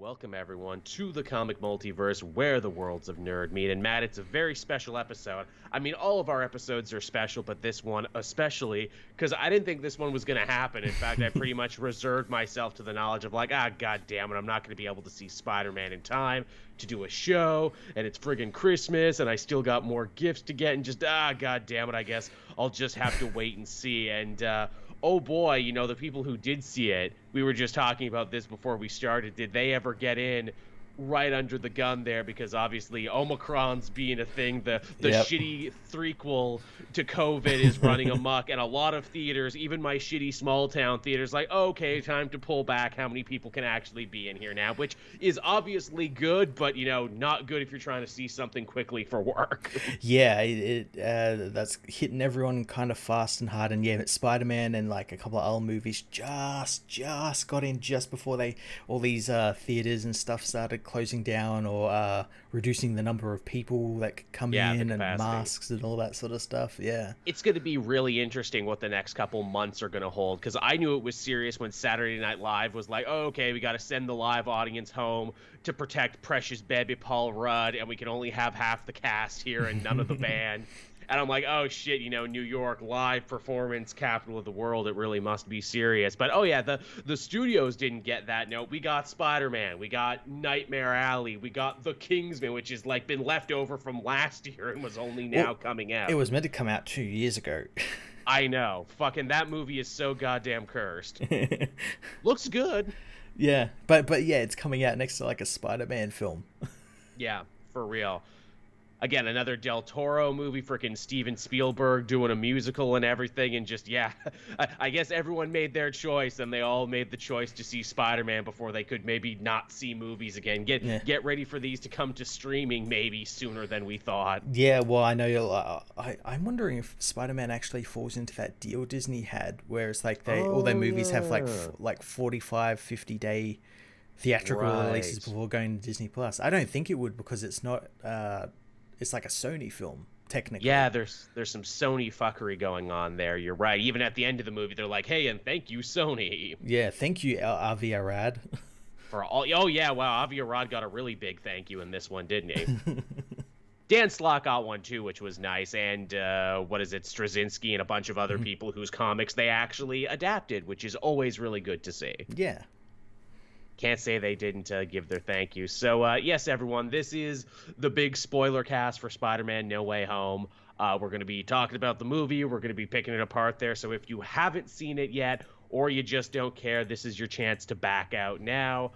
welcome everyone to the comic multiverse where the worlds of nerd meet. And Matt, it's a very special episode. I mean, all of our episodes are special, but this one especially, because I didn't think this one was going to happen. In fact, I pretty much reserved myself to the knowledge of like, god damn it, I'm not going to be able to see Spider-Man in time to do a show, and it's friggin' Christmas, and I still got more gifts to get, and just, god damn it, I guess I'll just have to wait and see. And, oh boy, you know, the people who did see it, we were just talking about this before we started, did they ever get in right under the gun there? Because obviously Omicron's being a thing, the shitty threequel to COVID is running amok, and a lot of theaters, even my shitty small town theaters, like, okay, time to pull back how many people can actually be in here now, which is obviously good, but, you know, not good if you're trying to see something quickly for work. Yeah, that's hitting everyone kind of fast and hard, and yeah, Spider-Man and like a couple of other movies just got in just before all these theaters and stuff started closing down or reducing the number of people that could come in, and masks and all that sort of stuff. Yeah, it's going to be really interesting what the next couple months are going to hold, because I knew it was serious when Saturday Night Live was like, oh, okay, we got to send the live audience home to protect precious baby Paul Rudd, and we can only have half the cast here and none of the band. And I'm like, oh shit, you know, New York, live performance capital of the world, it really must be serious. But oh yeah, the studios didn't get that note. We got Spider-Man, we got Nightmare Alley, we got The Kingsman, which has like been left over from last year and was only now coming out. It was meant to come out 2 years ago. I know. Fucking that movie is so goddamn cursed. Looks good. Yeah, but yeah, it's coming out next to like a Spider-Man film. Yeah, for real. Again, another Del Toro movie, freaking Steven Spielberg doing a musical and everything, and just, yeah, I guess everyone made their choice, and they all made the choice to see Spider-Man before they could maybe not see movies again. Get ready for these to come to streaming maybe sooner than we thought. Yeah, well, I know, I'm wondering if Spider-Man actually falls into that deal Disney had, where it's like all their movies have like 45, 50-day theatrical releases before going to Disney+. I don't think it would, because it's not... it's like a Sony film, technically. Yeah, there's some Sony fuckery going on there. You're right. Even at the end of the movie, they're like, hey, and thank you, Sony. Yeah, thank you, Avi Arad. For all... Oh, yeah, wow, Avi Arad got a really big thank you in this one, didn't he? Dan Slott got one, too, which was nice. And, Straczynski and a bunch of other people whose comics they actually adapted, which is always really good to see. Yeah. Can't say they didn't give their thank you. So, yes, everyone, this is the big spoiler cast for Spider-Man No Way Home. We're going to be talking about the movie. We're going to be picking it apart there. So if you haven't seen it yet, or you just don't care, this is your chance to back out now,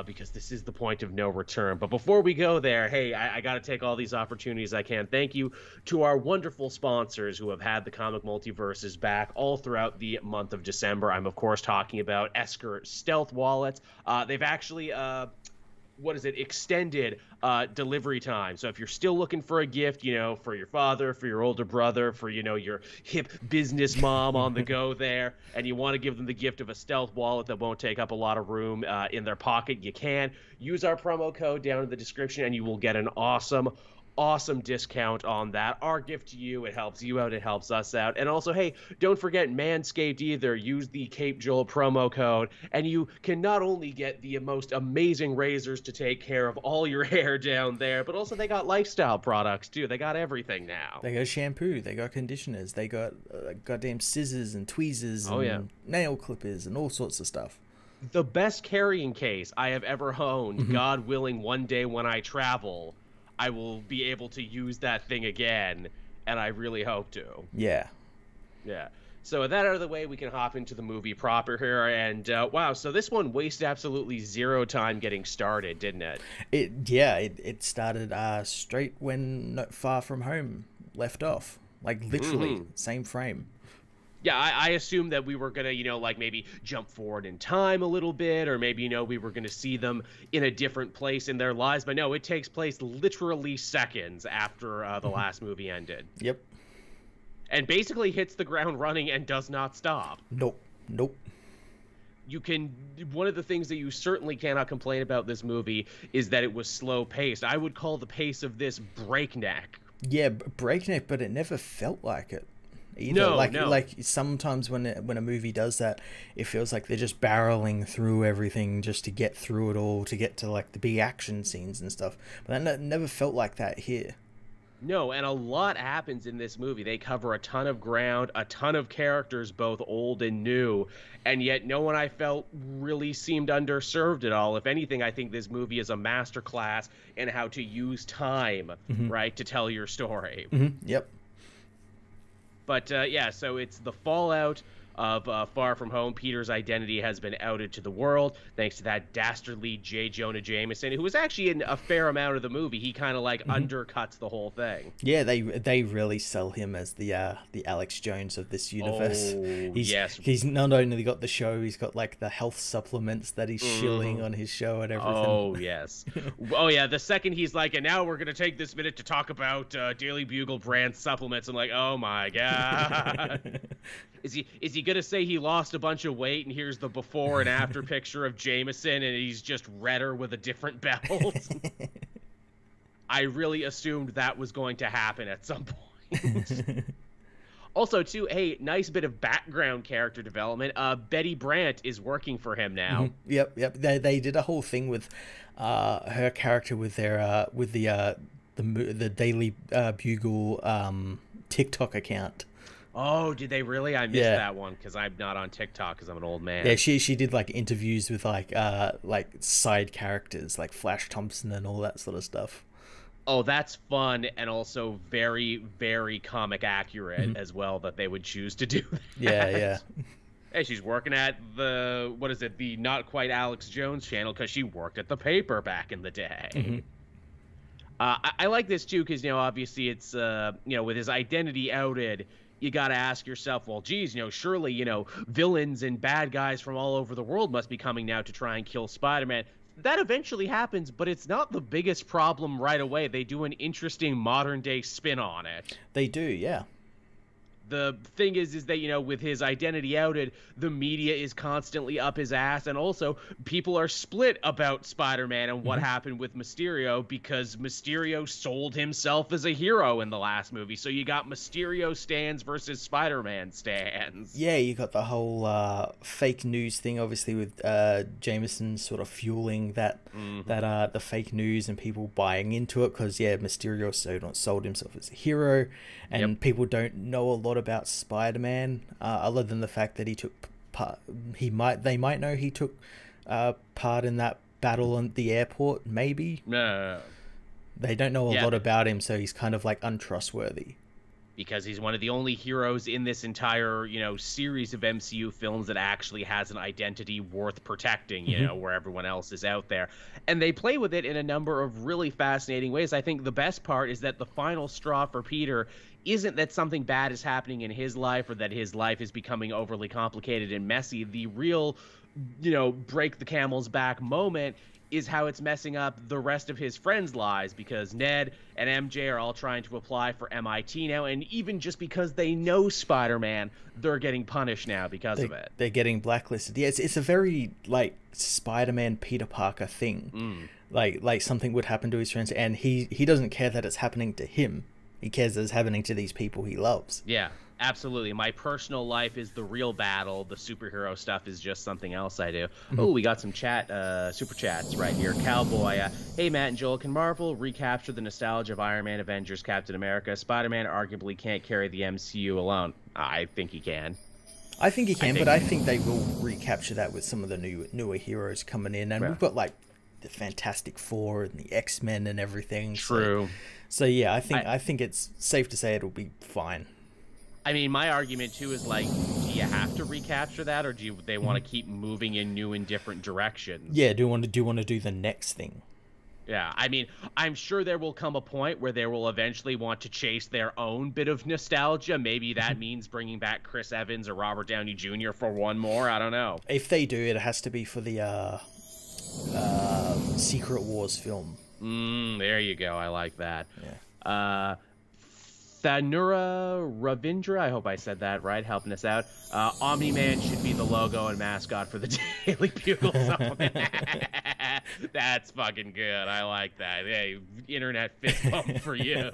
because this is the point of no return. But before we go there, hey, I got to take all these opportunities I can. Thank you to our wonderful sponsors who have had the comic multiverses back all throughout the month of December. I'm, of course, talking about Esker Stealth Wallets. They've actually... extended delivery time. So if you're still looking for a gift, you know, for your father, for your older brother, for, you know, your hip business mom on the go there, and you want to give them the gift of a stealth wallet that won't take up a lot of room in their pocket, you can use our promo code down in the description, and you will get an awesome discount on that. Our gift to you. It helps you out. It helps us out. And also, hey, don't forget Manscaped either. Use the Cape Joel promo code, and you can not only get the most amazing razors to take care of all your hair down there, but also they got lifestyle products too. They got everything now. They got shampoo. They got conditioners. They got goddamn scissors and tweezers and nail clippers and all sorts of stuff. The best carrying case I have ever owned. God willing, one day when I travel, I will be able to use that thing again, and I really hope to. Yeah. So with that out of the way, we can hop into the movie proper here, and wow, so this one wasted absolutely zero time getting started, didn't it? It started straight when Far From Home left off. Like, literally, same frame. Yeah, I assumed that we were going to, you know, like maybe jump forward in time a little bit, or maybe, you know, we were going to see them in a different place in their lives. But no, it takes place literally seconds after the last movie ended. Yep. And basically hits the ground running and does not stop. Nope. One of the things that you certainly cannot complain about this movie is that it was slow paced. I would call the pace of this breakneck. Yeah, breakneck, but it never felt like it. either. No, like no. like sometimes when a movie does that, it feels like they're just barreling through everything just to get through it all, to get to like the big action scenes and stuff. But that never felt like that here. No, and a lot happens in this movie. They cover a ton of ground, a ton of characters, both old and new, and yet no one I felt really seemed underserved at all. If anything, I think this movie is a masterclass in how to use time, right, to tell your story. Yep. But yeah, so it's the fallout of Far From Home. Peter's identity has been outed to the world thanks to that dastardly J. Jonah Jameson, who was actually in a fair amount of the movie. He kind of like undercuts the whole thing. Yeah, they really sell him as the Alex Jones of this universe. Oh, He's not only got the show, he's got like the health supplements that he's shilling on his show and everything. Oh, yes. Oh, yeah, the second he's like, and now we're going to take this minute to talk about Daily Bugle brand supplements, I'm like, oh my God. Is he gonna say he lost a bunch of weight and here's the before and after picture of Jameson and he's just redder with a different belt? I really assumed that was going to happen at some point. Also, too, hey, nice bit of background character development. Betty Brant is working for him now. Yep. They did a whole thing with her character with their the Daily Bugle TikTok account. Oh, did they really? I missed that one because I'm not on TikTok because I'm an old man. Yeah, she did like interviews with like side characters like Flash Thompson and all that sort of stuff. Oh, that's fun and also very, very comic accurate as well that they would choose to do that. Yeah. Hey, she's working at the Not Quite Alex Jones channel because she worked at the paper back in the day. I like this too because, obviously it's, with his identity outed, you got to ask yourself, well, geez, surely, villains and bad guys from all over the world must be coming now to try and kill Spider-Man. That eventually happens, but it's not the biggest problem right away. They do an interesting modern-day spin on it. They do, yeah. The thing is that, with his identity outed, the media is constantly up his ass, and also people are split about Spider-Man and what happened with Mysterio because Mysterio sold himself as a hero in the last movie. So you got Mysterio stans versus Spider-Man stans. Yeah, you got the whole fake news thing, obviously, with Jameson sort of fueling that the fake news and people buying into it because, Mysterio sold himself as a hero, and people don't know a lot about Spider-Man other than the fact that he took part. They might know he took part in that battle at the airport, maybe. No. They don't know a lot about him, so he's kind of like untrustworthy. Because he's one of the only heroes in this entire, series of MCU films that actually has an identity worth protecting, where everyone else is out there. And they play with it in a number of really fascinating ways. I think the best part is that the final straw for Peter isn't that something bad is happening in his life or that his life is becoming overly complicated and messy. The real, break the camel's back moment is how it's messing up the rest of his friends' lives because Ned and MJ are all trying to apply for MIT now, and even just because they know Spider-Man, they're getting punished now because of it. They're getting blacklisted. Yeah, it's a very, like, Spider-Man Peter Parker thing. Like something would happen to his friends, and he doesn't care that it's happening to him. He cares that it's happening to these people he loves. Yeah. Absolutely. My personal life is the real battle. The superhero stuff is just something else I do. Oh, we got some super chats right here. Cowboy, hey, Matt and Joel, can Marvel recapture the nostalgia of Iron Man, Avengers, Captain America? Spider-Man arguably can't carry the MCU alone. I think he can. I think he can, but I think they will recapture that with some of the newer heroes coming in. And we've got, like, the Fantastic Four and the X-Men and everything. True. So yeah, I think it's safe to say it'll be fine. I mean, my argument, too, is, like, do you have to recapture that, or do they want to keep moving in new and different directions? Yeah, do you want to do the next thing? Yeah, I mean, I'm sure there will come a point where they will eventually want to chase their own bit of nostalgia. Maybe that means bringing back Chris Evans or Robert Downey Jr. for one more. I don't know. If they do, it has to be for the Secret Wars film. There you go. I like that. Yeah. Thanura Ravindra, I hope I said that right, helping us out. Omni-Man should be the logo and mascot for the Daily Bugle supplement. That's fucking good. I like that. Hey, internet fist bump for you.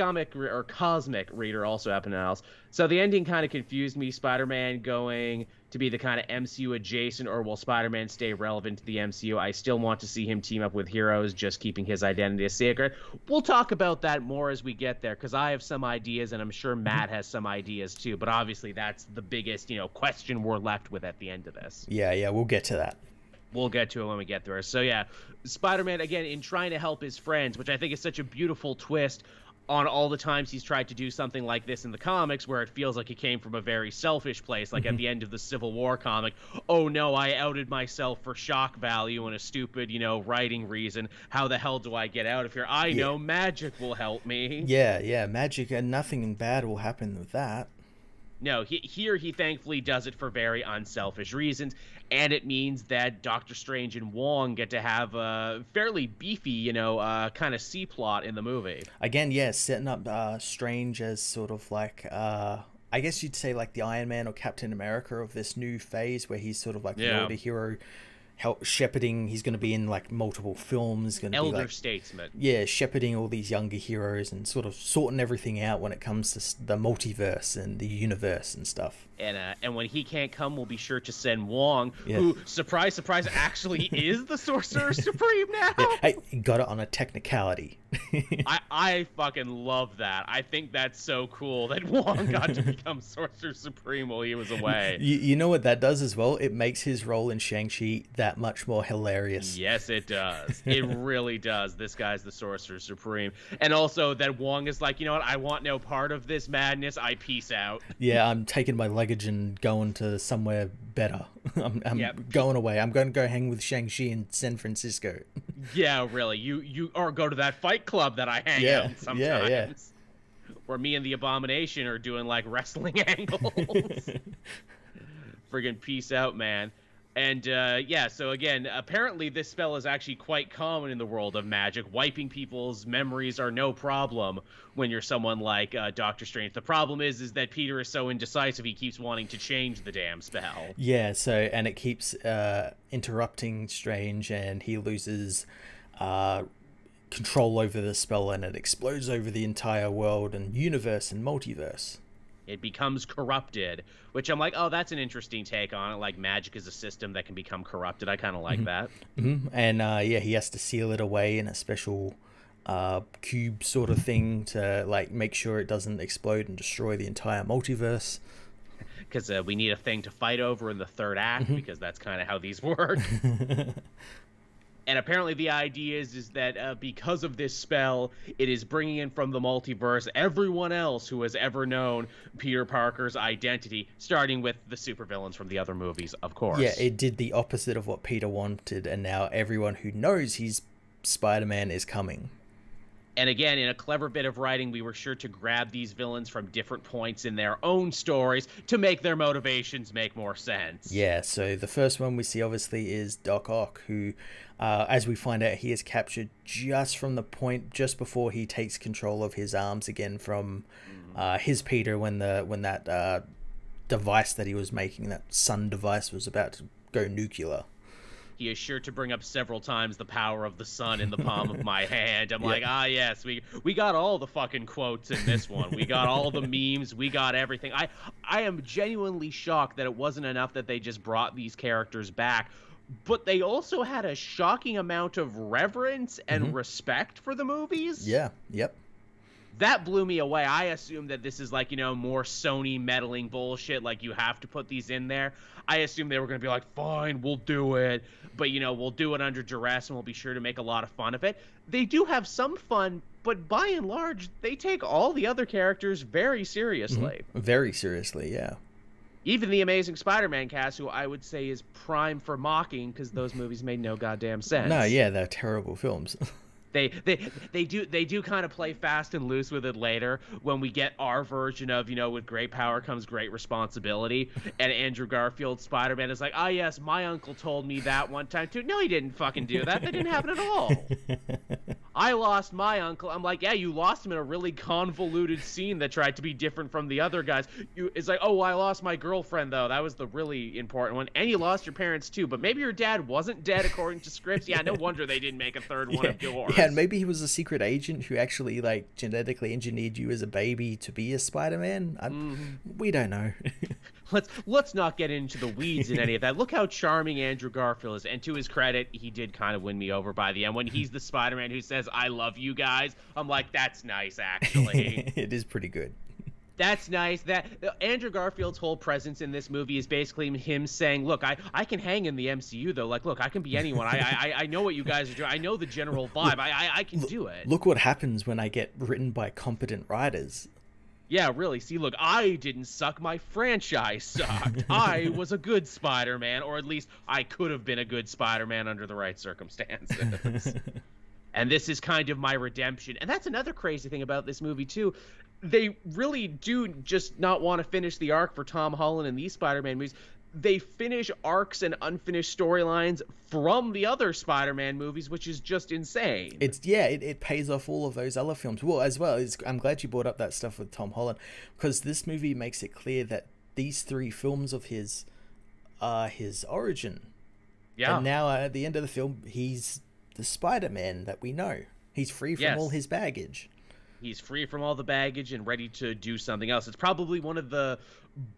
or cosmic reader also happened to else. So the ending kind of confused me. Spider-Man going to be the kind of MCU adjacent, or will Spider-Man stay relevant to the MCU? I still want to see him team up with heroes, just keeping his identity a secret. We'll talk about that more as we get there, because I have some ideas, and I'm sure Matt has some ideas too. But obviously, that's the biggest, question we're left with at the end of this. Yeah, we'll get to that. We'll get to it when we get there. So yeah, Spider-Man, again, in trying to help his friends, which I think is such a beautiful twist on all the times he's tried to do something like this in the comics, where it feels like it came from a very selfish place, like at the end of the Civil War comic. Oh no, I outed myself for shock value and a stupid, writing reason. How the hell do I get out of here? I know magic will help me. Yeah, magic, and nothing bad will happen with that. No, here he thankfully does it for very unselfish reasons, and it means that Doctor Strange and Wong get to have a fairly beefy, kind of C-plot in the movie. Again, setting up Strange as sort of like, I guess you'd say like the Iron Man or Captain America of this new phase, where he's sort of like the older hero, shepherding. He's going to be in like multiple films, going to be like statesman. Yeah, shepherding all these younger heroes and sort of sorting everything out when it comes to the multiverse and the universe and stuff. And when he can't come, we'll be sure to send Wong, who, surprise, surprise, actually is the Sorcerer Supreme now. Yeah, hey, he got it on a technicality. I fucking love that. I think that's so cool that Wong got to become Sorcerer Supreme while he was away. You know what that does as well? It makes his role in Shang-Chi that much more hilarious. Yes, it does. It really does. This guy's the Sorcerer Supreme. And also that Wong is like, you know what? I want no part of this madness. I peace out. Yeah, I'm taking my luggage and going to somewhere better. I'm going away. I'm going to go hang with Shang-Chi in San Francisco. Yeah, really. You or go to that fight club that I hang out in sometimes. Yeah. Where me and the Abomination are doing like wrestling angles. Friggin' peace out, man. And so again, apparently this spell is actually quite common in the world of magic. Wiping people's memories are no problem when you're someone like Doctor Strange. The problem is that Peter is so indecisive, he keeps wanting to change the damn spell. Yeah, and it keeps interrupting Strange, and he loses control over the spell, and it explodes over the entire world and universe and multiverse. It becomes corrupted, which I'm like, oh, that's an interesting take on it. Like, magic is a system that can become corrupted. I kind of like that. And he has to seal it away in a special cube sort of thing to like make sure it doesn't explode and destroy the entire multiverse. Because we need a thing to fight over in the third act, because that's kind of how these work. And apparently the idea is that because of this spell, it is bringing in from the multiverse everyone else who has ever known Peter Parker's identity, starting with the supervillains from the other movies, of course. Yeah, it did the opposite of what Peter wanted, and now everyone who knows he's Spider-Man is coming. And again, in a clever bit of writing, we were sure to grab these villains from different points in their own stories to make their motivations make more sense. Yeah, so the first one we see, obviously, is Doc Ock, who, as we find out, he is captured just just before he takes control of his arms again from his Peter when that device that he was making, that sun device, was about to go nuclear. He is sure to bring up several times the power of the sun in the palm of my hand. I'm like, yes, we got all the fucking quotes in this one. We got all the memes. We got everything. I am genuinely shocked that it wasn't enough that they just brought these characters back, but they also had a shocking amount of reverence and respect for the movies. Yeah, yep. That blew me away. I assumed that this is like, more Sony meddling bullshit. Like, you have to put these in there. I assumed they were going to be like, fine, we'll do it. But, we'll do it under duress and we'll be sure to make a lot of fun of it. They do have some fun, but by and large, they take all the other characters very seriously. Very seriously, yeah. Even the Amazing Spider-Man cast, who I would say is prime for mocking, because those movies made no goddamn sense. No, yeah, they're terrible films. They do kind of play fast and loose with it later when we get our version of, with great power comes great responsibility. And Andrew Garfield's Spider-Man is like, yes, my uncle told me that one time too. No, he didn't fucking do that. That didn't happen at all. I lost my uncle. I'm like, yeah, you lost him in a really convoluted scene that tried to be different from the other guys. It's like, oh, I lost my girlfriend, though. That was the really important one. And you lost your parents, too. But maybe your dad wasn't dead according to scripts. Yeah, no wonder they didn't make a third one of yours. Yeah, and maybe he was a secret agent who actually, like, genetically engineered you as a baby to be a Spider-Man. We don't know. Let's not get into the weeds in any of that. Look how charming Andrew Garfield is, and to his credit, he did kind of win me over by the end. When he's the Spider-Man who says, I love you guys, I'm like, that's nice, actually. It is pretty good. That's nice. That Andrew Garfield's whole presence in this movie is basically him saying, look, I can hang in the MCU, though. Like, look, I can be anyone. I know what you guys are doing. I know the general vibe. I can do it. Look what happens when I get written by competent writers. Yeah, really. See, look, I didn't suck. My franchise sucked. I was a good Spider-Man, or at least I could have been a good Spider-Man under the right circumstances. And this is kind of my redemption. And that's another crazy thing about this movie, too. They really do just not want to finish the arc for Tom Holland in these Spider-Man movies. They finish arcs and unfinished storylines from the other Spider-Man movies, which is just insane. It pays off all of those other films. Well, as well, I'm glad you brought up that stuff with Tom Holland, because this movie makes it clear that these 3 films of his are his origin. Yeah. And now at the end of the film, he's the Spider-Man that we know. He's free from all his baggage. He's free from all the baggage and ready to do something else. It's probably one of the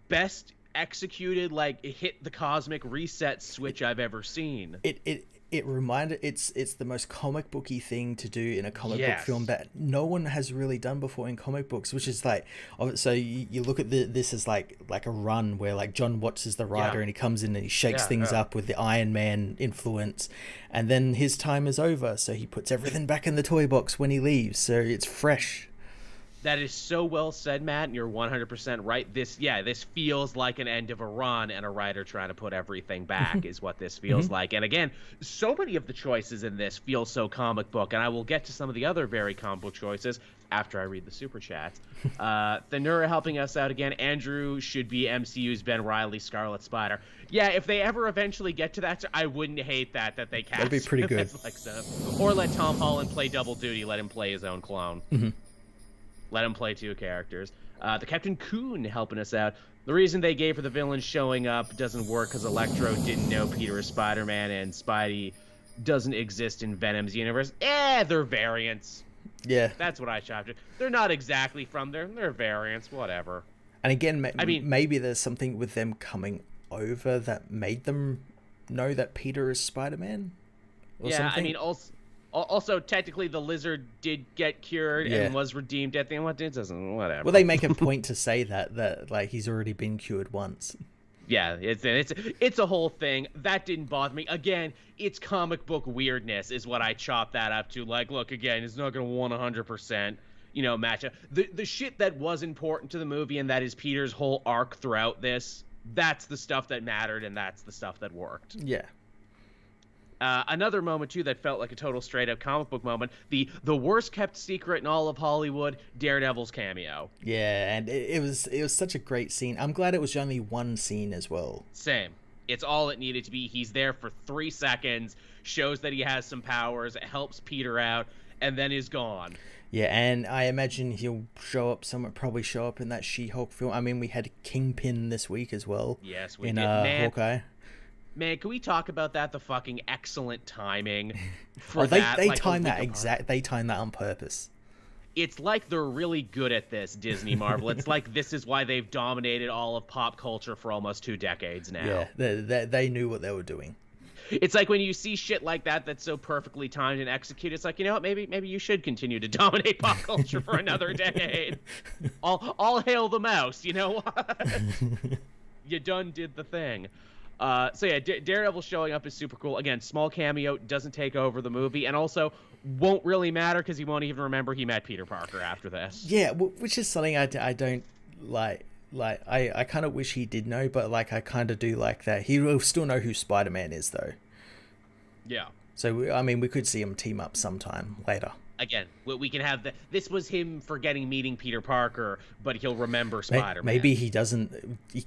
best executed, like, hit the cosmic reset switch I've ever seen. It's the most comic booky thing to do in a comic book film that no one has really done before in comic books, which is like, so you look at this as like a run where, like, John Watts is the writer and he comes in and he shakes things up with the Iron Man influence, and then his time is over, so he puts everything back in the toy box when he leaves, so it's fresh. That is so well said, Matt, and you're 100% right. This feels like an end of a run and a writer trying to put everything back is what this feels like. And again, so many of the choices in this feel so comic book, and I will get to some of the other very comic book choices after I read the super chats. Thanura helping us out again. Andrew should be MCU's Ben Reilly Scarlet Spider. Yeah, if they ever eventually get to that, I wouldn't hate that they cast. That'd be pretty good. Like so. Or let Tom Holland play double duty. Let him play his own clone. Let him play 2 characters. The Captain Coon helping us out. The reason they gave for the villain showing up doesn't work because Electro didn't know Peter is Spider-Man and Spidey doesn't exist in Venom's universe. They're variants. Yeah. That's what I chopped it. They're not exactly from there. They're variants, whatever. And again, maybe there's something with them coming over that made them know that Peter is Spider-Man? Or something? Also, technically, the Lizard did get cured and was redeemed at the end. Whatever. Well, they make a point to say that like he's already been cured once. Yeah, it's a whole thing. That didn't bother me. Again, it's comic book weirdness is what I chop that up to. Like, look, again, it's not going to 100%, match up. The shit that was important to the movie, and that is Peter's whole arc throughout this, that's the stuff that mattered, and that's the stuff that worked. Yeah. Another moment, too, that felt like a total straight-up comic book moment, the worst-kept secret in all of Hollywood, Daredevil's cameo. Yeah, and it was such a great scene. I'm glad it was only one scene as well. Same. It's all it needed to be. He's there for 3 seconds, shows that he has some powers, helps Peter out, and then is gone. Yeah, and I imagine he'll probably show up in that She-Hulk film. I mean, we had Kingpin this week as well. Yes, we did. Hawkeye. Man, can we talk about that? The fucking excellent timing for that. They timed that They timed that on purpose. It's like they're really good at this, Disney Marvel. It's like this is why they've dominated all of pop culture for almost 2 decades now. Yeah, they knew what they were doing. It's like when you see shit like that that's so perfectly timed and executed, it's like, you know what, maybe you should continue to dominate pop culture for another decade. All hail the mouse, you know what? You done did the thing. So yeah, Daredevil showing up is super cool. Again, small cameo, doesn't take over the movie, and also won't really matter because he won't even remember he met Peter Parker after this. Yeah, which is something I don't like. Like, I kind of wish he did know, but like I kind of do like that. He will still know who Spider-Man is, though. Yeah. So, I mean, we could see him team up sometime later. Again, we can have this was him forgetting meeting Peter Parker, but he'll remember Spider-Man. Maybe he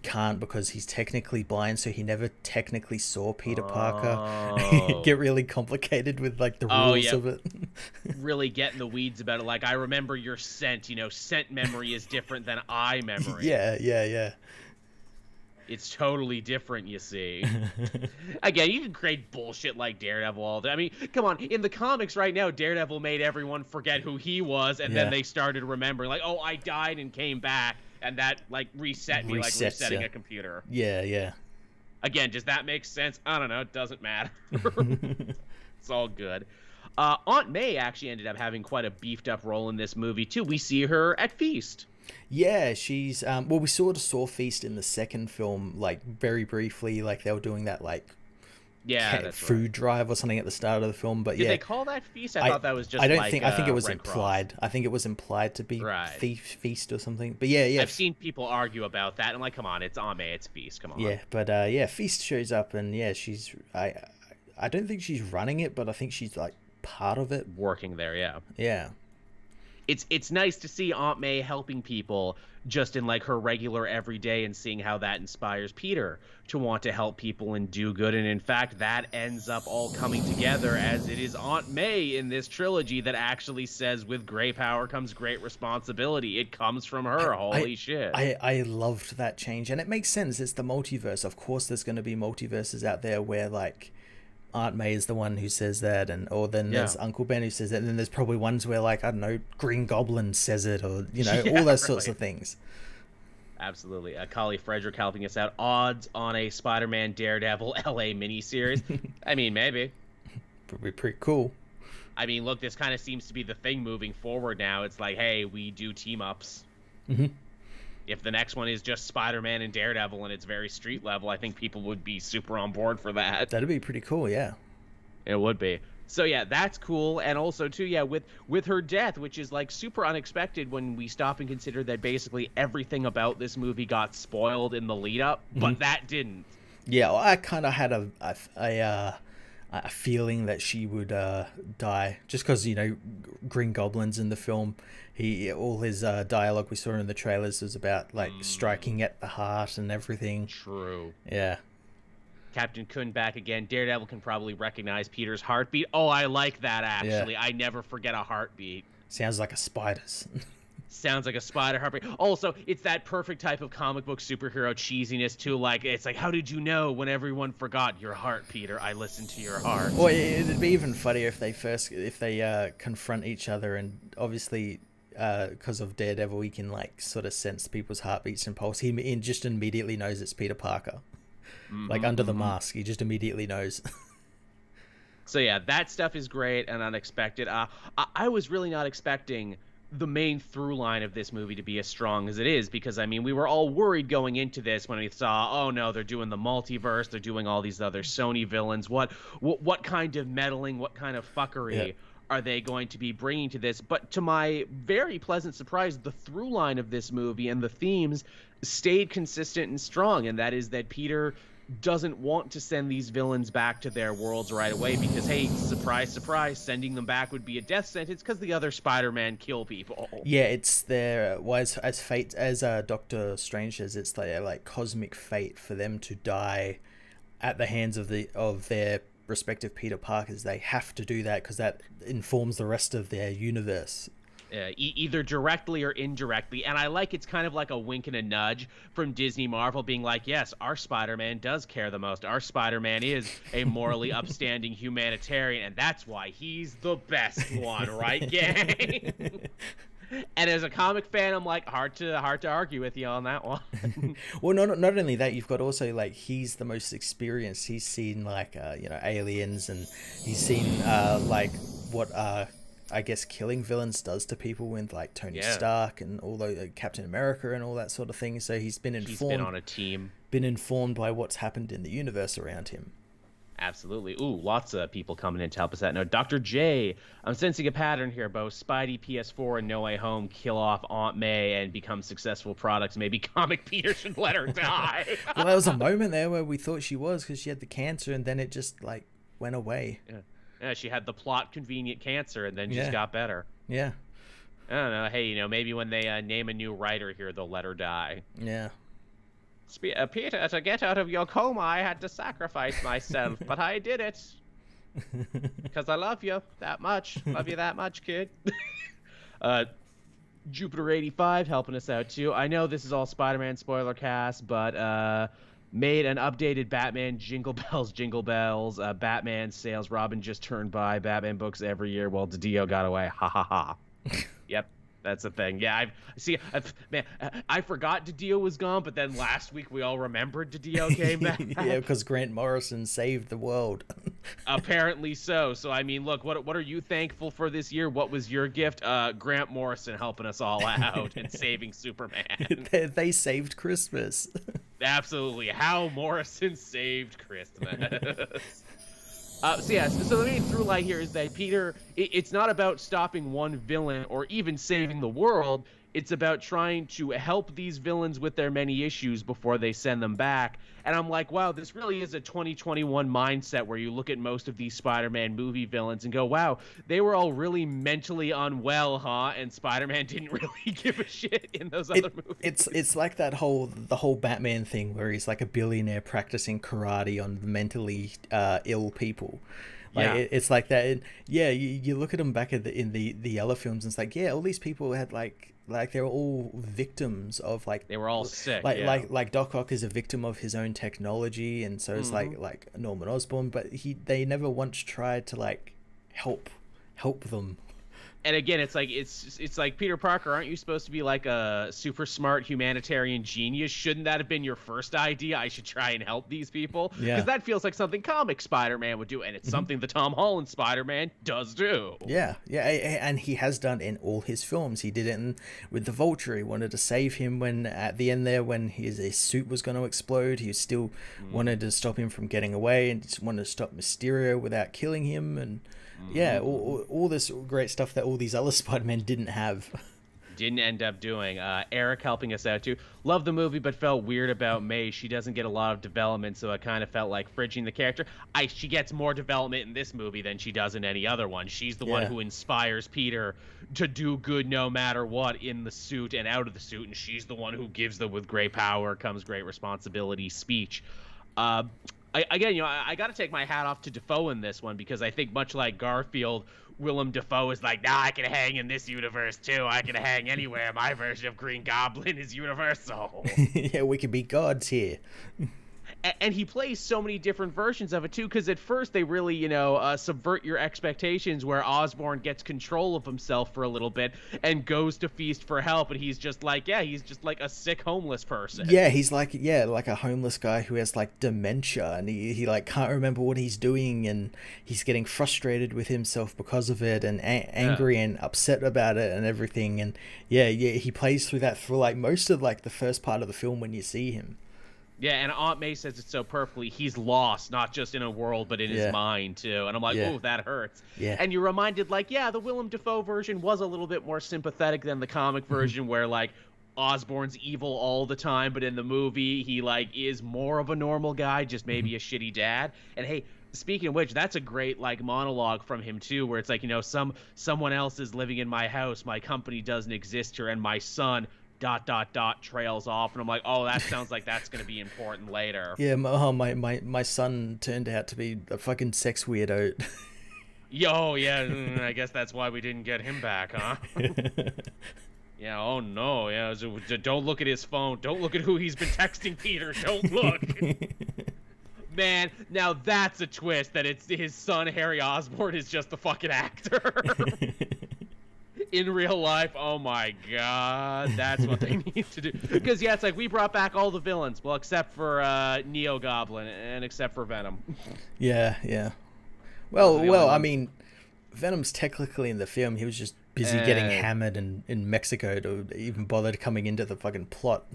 can't because he's technically blind, so he never technically saw Peter Parker. Get really complicated with like the rules of it. Really get in the weeds about it. Like, I remember your scent, scent memory is different than eye memory. Yeah. It's totally different, you see. Again, you can create bullshit like Daredevil all day. I mean, come on. In the comics right now, Daredevil made everyone forget who he was, and then they started remembering, like, oh, I died and came back, and that, like, reset me like resetting a computer. Yeah. Again, does that make sense? I don't know. It doesn't matter. It's all good. Aunt May actually ended up having quite a beefed up role in this movie, too. We see her at Feast. Yeah, she's well, we sort of saw Feast in the second film, like very briefly, like they were doing that like food drive or something at the start of the film. But did they call that Feast? I thought that was just. I think it was implied. I think it was implied to be Feast or something. But yeah. I've seen people argue about that. I'm like, come on, it's Aunt May, it's Feast. Come on. Yeah, but Feast shows up, and she's I don't think she's running it, but I think she's like part of it, working there. Yeah. It's nice to see Aunt May helping people just in like her regular everyday, and seeing how that inspires Peter to want to help people and do good. And in fact, that ends up all coming together, as it is Aunt May in this trilogy that actually says, with great power comes great responsibility. It comes from her. Holy shit. I loved that change, and it makes sense. It's the multiverse. Of course there's going to be multiverses out there where like Aunt May is the one who says that, or then there's Uncle Ben who says that, and then there's probably ones where like, I don't know, Green Goblin says it, or all those sorts of things. Absolutely. Kali Frederick helping us out. Odds on a Spider-Man Daredevil LA miniseries? I mean, maybe. Would be pretty cool. I mean, look, this kind of seems to be the thing moving forward now. It's like, hey, we do team-ups. If the next one is just Spider-Man and Daredevil and it's very street level, I think people would be super on board for that. That'd be pretty cool, yeah. It would be. So yeah, that's cool. And also too, with her death, which is like super unexpected when we stop and consider that basically everything about this movie got spoiled in the lead up, but that didn't. Yeah, well, I kind of had a feeling that she would die, just because Green Goblin's in the film. All his dialogue we saw in the trailers was about like striking at the heart and everything. True. Yeah. Captain Kun back again. Daredevil can probably recognize Peter's heartbeat. Oh, I like that, actually. I never forget a heartbeat. Sounds like a spider's. Sounds like a spider heartbeat. Also, it's that perfect type of comic book superhero cheesiness too. Like, it's like, how did you know when everyone forgot your heart, Peter? I listened to your heart. Well, it'd be even funnier if they confront each other, and obviously because of Daredevil, he can like sort of sense people's heartbeats and pulse. He just immediately knows it's Peter Parker. Like under the mask, he just immediately knows. So yeah, that stuff is great and unexpected. I was really not expecting the main through line of this movie to be as strong as it is, because I mean, we were all worried going into this when we saw, oh no, they're doing the multiverse, they're doing all these other Sony villains. What kind of meddling, what kind of fuckery are they going to be bringing to this? But to my very pleasant surprise, the through line of this movie and the themes stayed consistent and strong, and that is that Peter doesn't want to send these villains back to their worlds right away because, hey, surprise, surprise, sending them back would be a death sentence because the other Spider-Man kill people. Yeah, it's their, as fate, as Doctor Strange says, it's their like cosmic fate for them to die at the hands of their respective Peter Parkers. They have to do that because that informs the rest of their universe. Either directly or indirectly. And I like, it's kind of like a wink and a nudge from Disney Marvel being like, yes, our Spider-Man does care the most. Our Spider-Man is a morally upstanding humanitarian, and that's why he's the best one, right, gang? And as a comic fan, I'm like, hard to argue with you on that one. Well, not only that, you've got also like, he's the most experienced. He's seen like aliens, and he's seen like what I guess killing villains does to people with like Tony Stark and all the Captain America and all that sort of thing. So he's been informed. He's been on a team. Been informed by what's happened in the universe around him. Absolutely. Ooh, lots of people coming in to help us out. Now, Dr. J, I'm sensing a pattern here. Both Spidey, PS4, and No Way Home kill off Aunt May and become successful products. Maybe Comic Peter should let her die. Well, there was a moment there where we thought she was, because she had the cancer, and then it just like went away. Yeah. Yeah, she had the plot convenient cancer and then just got better. Yeah. I don't know. Hey, maybe when they name a new writer here, they'll let her die. Yeah. Peter, to get out of your coma, I had to sacrifice myself, but I did it. Because I love you that much. Love you that much, kid. Jupiter85 helping us out, too. I know this is all Spider-Man spoiler cast, but made an updated Batman Jingle Bells. Batman sales. Robin just turned by Batman books every year while DiDio got away. Ha ha ha. Yep. That's the thing. Yeah, I forgot DiDio was gone, but then last week we all remembered DiDio came back. Yeah, because Grant Morrison saved the world. Apparently so. So, I mean, look, what are you thankful for this year? What was your gift? Grant Morrison helping us all out and saving Superman. They saved Christmas. Absolutely. How Morrison saved Christmas. So the main through line here is that Peter, it's not about stopping one villain or even saving the world. It's about trying to help these villains with their many issues before they send them back. And I'm like, wow, this really is a 2021 mindset where you look at most of these Spider-Man movie villains and go, wow, they were all really mentally unwell, huh? And Spider-Man didn't really give a shit in those other movies. It's like the whole Batman thing where he's like a billionaire practicing karate on mentally ill people. Like, yeah. It's like that. And yeah, you look at them back in the other films, and it's like, yeah, all these people had like they were all victims of like they were all sick. Like Doc Ock is a victim of his own technology, and so is like Norman Osborn, but they never once tried to like help them. And again, it's like Peter Parker, aren't you supposed to be like a super smart humanitarian genius? Shouldn't that have been your first idea? I should try and help these people? Yeah. Because that feels like something comic Spider-Man would do, and it's something the Tom Holland Spider-Man does do. Yeah, and he has done in all his films. He did it with the Vulture. He wanted to save him when at the end there, when his suit was going to explode. He still wanted to stop him from getting away, and just wanted to stop Mysterio without killing him, and yeah, all this great stuff that all these other Spider-Men didn't have. Didn't end up doing. Eric helping us out too. Love the movie, but felt weird about May. She doesn't get a lot of development, so it kind of felt like fridging the character. She gets more development in this movie than she does in any other one. She's the one who inspires Peter to do good no matter what in the suit and out of the suit, and she's the one who gives the "with great power comes great responsibility" speech. I got to take my hat off to Dafoe in this one, because I think much like Garfield, Willem Dafoe is like, nah, I can hang in this universe too. I can hang anywhere. My version of Green Goblin is universal. Yeah, we could be gods here. And he plays so many different versions of it too, because at first they really, subvert your expectations, where Osborn gets control of himself for a little bit and goes to feast for help, and he's just like a sick homeless person. Yeah, he's like a homeless guy who has like dementia, and he like can't remember what he's doing, and he's getting frustrated with himself because of it, and angry and upset about it and everything. And yeah, he plays through that for like most of like the first part of the film when you see him. Yeah, and Aunt May says it so perfectly. He's lost, not just in a world, but in his mind, too. And I'm like, oh, that hurts. Yeah. And you're reminded, like, yeah, the Willem Dafoe version was a little bit more sympathetic than the comic version, where, like, Osborn's evil all the time, but in the movie, he, like, is more of a normal guy, just maybe a shitty dad. And, hey, speaking of which, that's a great, like, monologue from him, too, where it's like, someone else is living in my house, my company doesn't exist here, and my son... ... trails off, and I'm like, oh, that sounds like that's gonna be important later. Yeah, my son turned out to be a fucking sex weirdo. Yo, yeah, I guess that's why we didn't get him back, huh? Yeah, oh no, yeah, so don't look at his phone, don't look at who he's been texting Peter, don't look. Man, now that's a twist, that it's his son Harry Osborn is just the fucking actor. In real life, oh my god, that's what they need to do. Because, yeah, it's like, we brought back all the villains, well, except for Neo Goblin, and except for Venom. Yeah. Well, I mean, Venom's technically in the film. He was just busy getting hammered in Mexico to even bother coming into the fucking plot.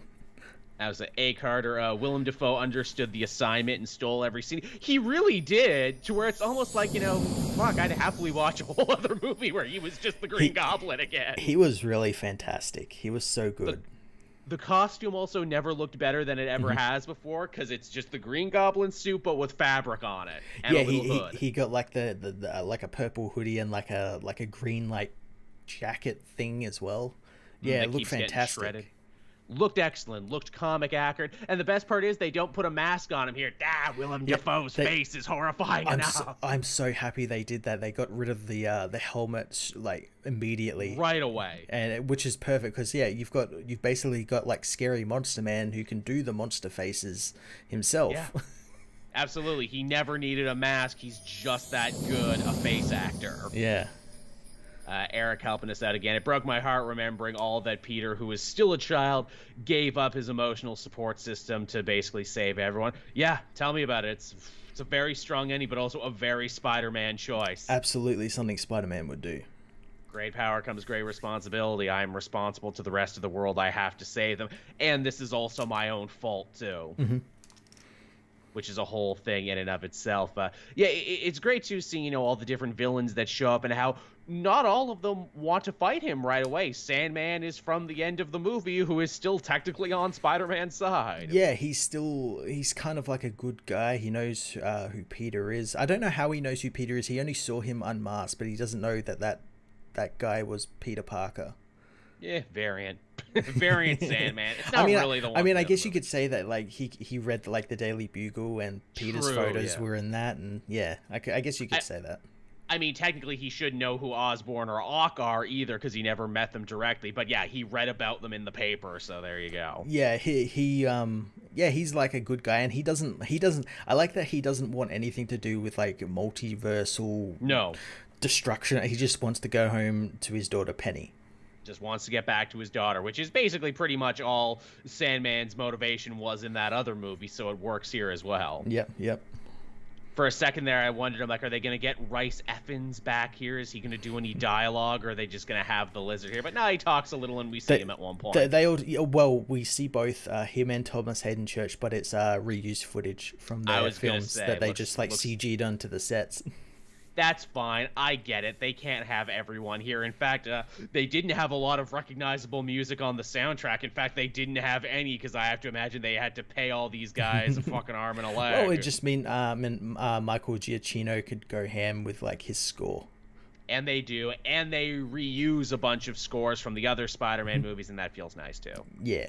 That was A. Carter. Willem Dafoe understood the assignment and stole every scene. He really did, to where it's almost like, fuck, I'd happily watch a whole other movie where he was just the Green Goblin again. He was really fantastic. He was so good. The costume also never looked better than it ever has before, because it's just the Green Goblin suit, but with fabric on it and a little hood. He got like the like a purple hoodie and like a green like jacket thing as well. Yeah, it looked fantastic. Looked excellent, looked comic accurate, and the best part is they don't put a mask on him here. Willem Dafoe's face is horrifying enough. I'm so happy they did that. They got rid of the helmet like immediately, right away, and which is perfect because you've basically got like Scary Monster Man who can do the monster faces himself. Yeah. Absolutely, he never needed a mask. He's just that good a face actor. Yeah. Eric helping us out again. It broke my heart remembering all that Peter, who is still a child, gave up his emotional support system to basically save everyone. Yeah, tell me about it. It's a very strong ending, but also a very Spider-Man choice. Absolutely something Spider-Man would do. Great power comes great responsibility. I am responsible to the rest of the world. I have to save them. And this is also my own fault, too. Mm-hmm. Which is a whole thing in and of itself. It's great, too, seeing, all the different villains that show up and how not all of them want to fight him right away. Sandman is from the end of the movie, who is still technically on Spider-Man's side. Yeah, he's kind of like a good guy. He knows who Peter is. I don't know how he knows who Peter is. He only saw him unmasked, but he doesn't know that guy was Peter Parker. Yeah, variant Sandman. It's not really the one. I mean, I guess you could say that like he read like the Daily Bugle and Peter's photos were in that, and I guess you could say that. I mean, technically, he should know who Osborn or Ock are either, because he never met them directly. But yeah, he read about them in the paper, so there you go. Yeah, he's like a good guy, and he doesn't. I like that he doesn't want anything to do with like multiversal destruction. He just wants to go home to his daughter Penny. Just wants to get back to his daughter, which is basically pretty much all Sandman's motivation was in that other movie, so it works here as well. Yep. For a second there, I wondered, I'm like, are they going to get Rice Effins back here? Is he going to do any dialogue, or are they just going to have the lizard here? But no, he talks a little, and we see him at one point. We see both him and Thomas Hayden Church, but it's reused footage from their films that they just like CG'd onto the sets. That's fine. I get it. They can't have everyone here. In fact, they didn't have a lot of recognizable music on the soundtrack. In fact, they didn't have any, because I have to imagine they had to pay all these guys a fucking arm and a leg. Oh, it just mean Michael Giacchino could go ham with like his score. And they do, and they reuse a bunch of scores from the other Spider-Man movies, and that feels nice too. Yeah.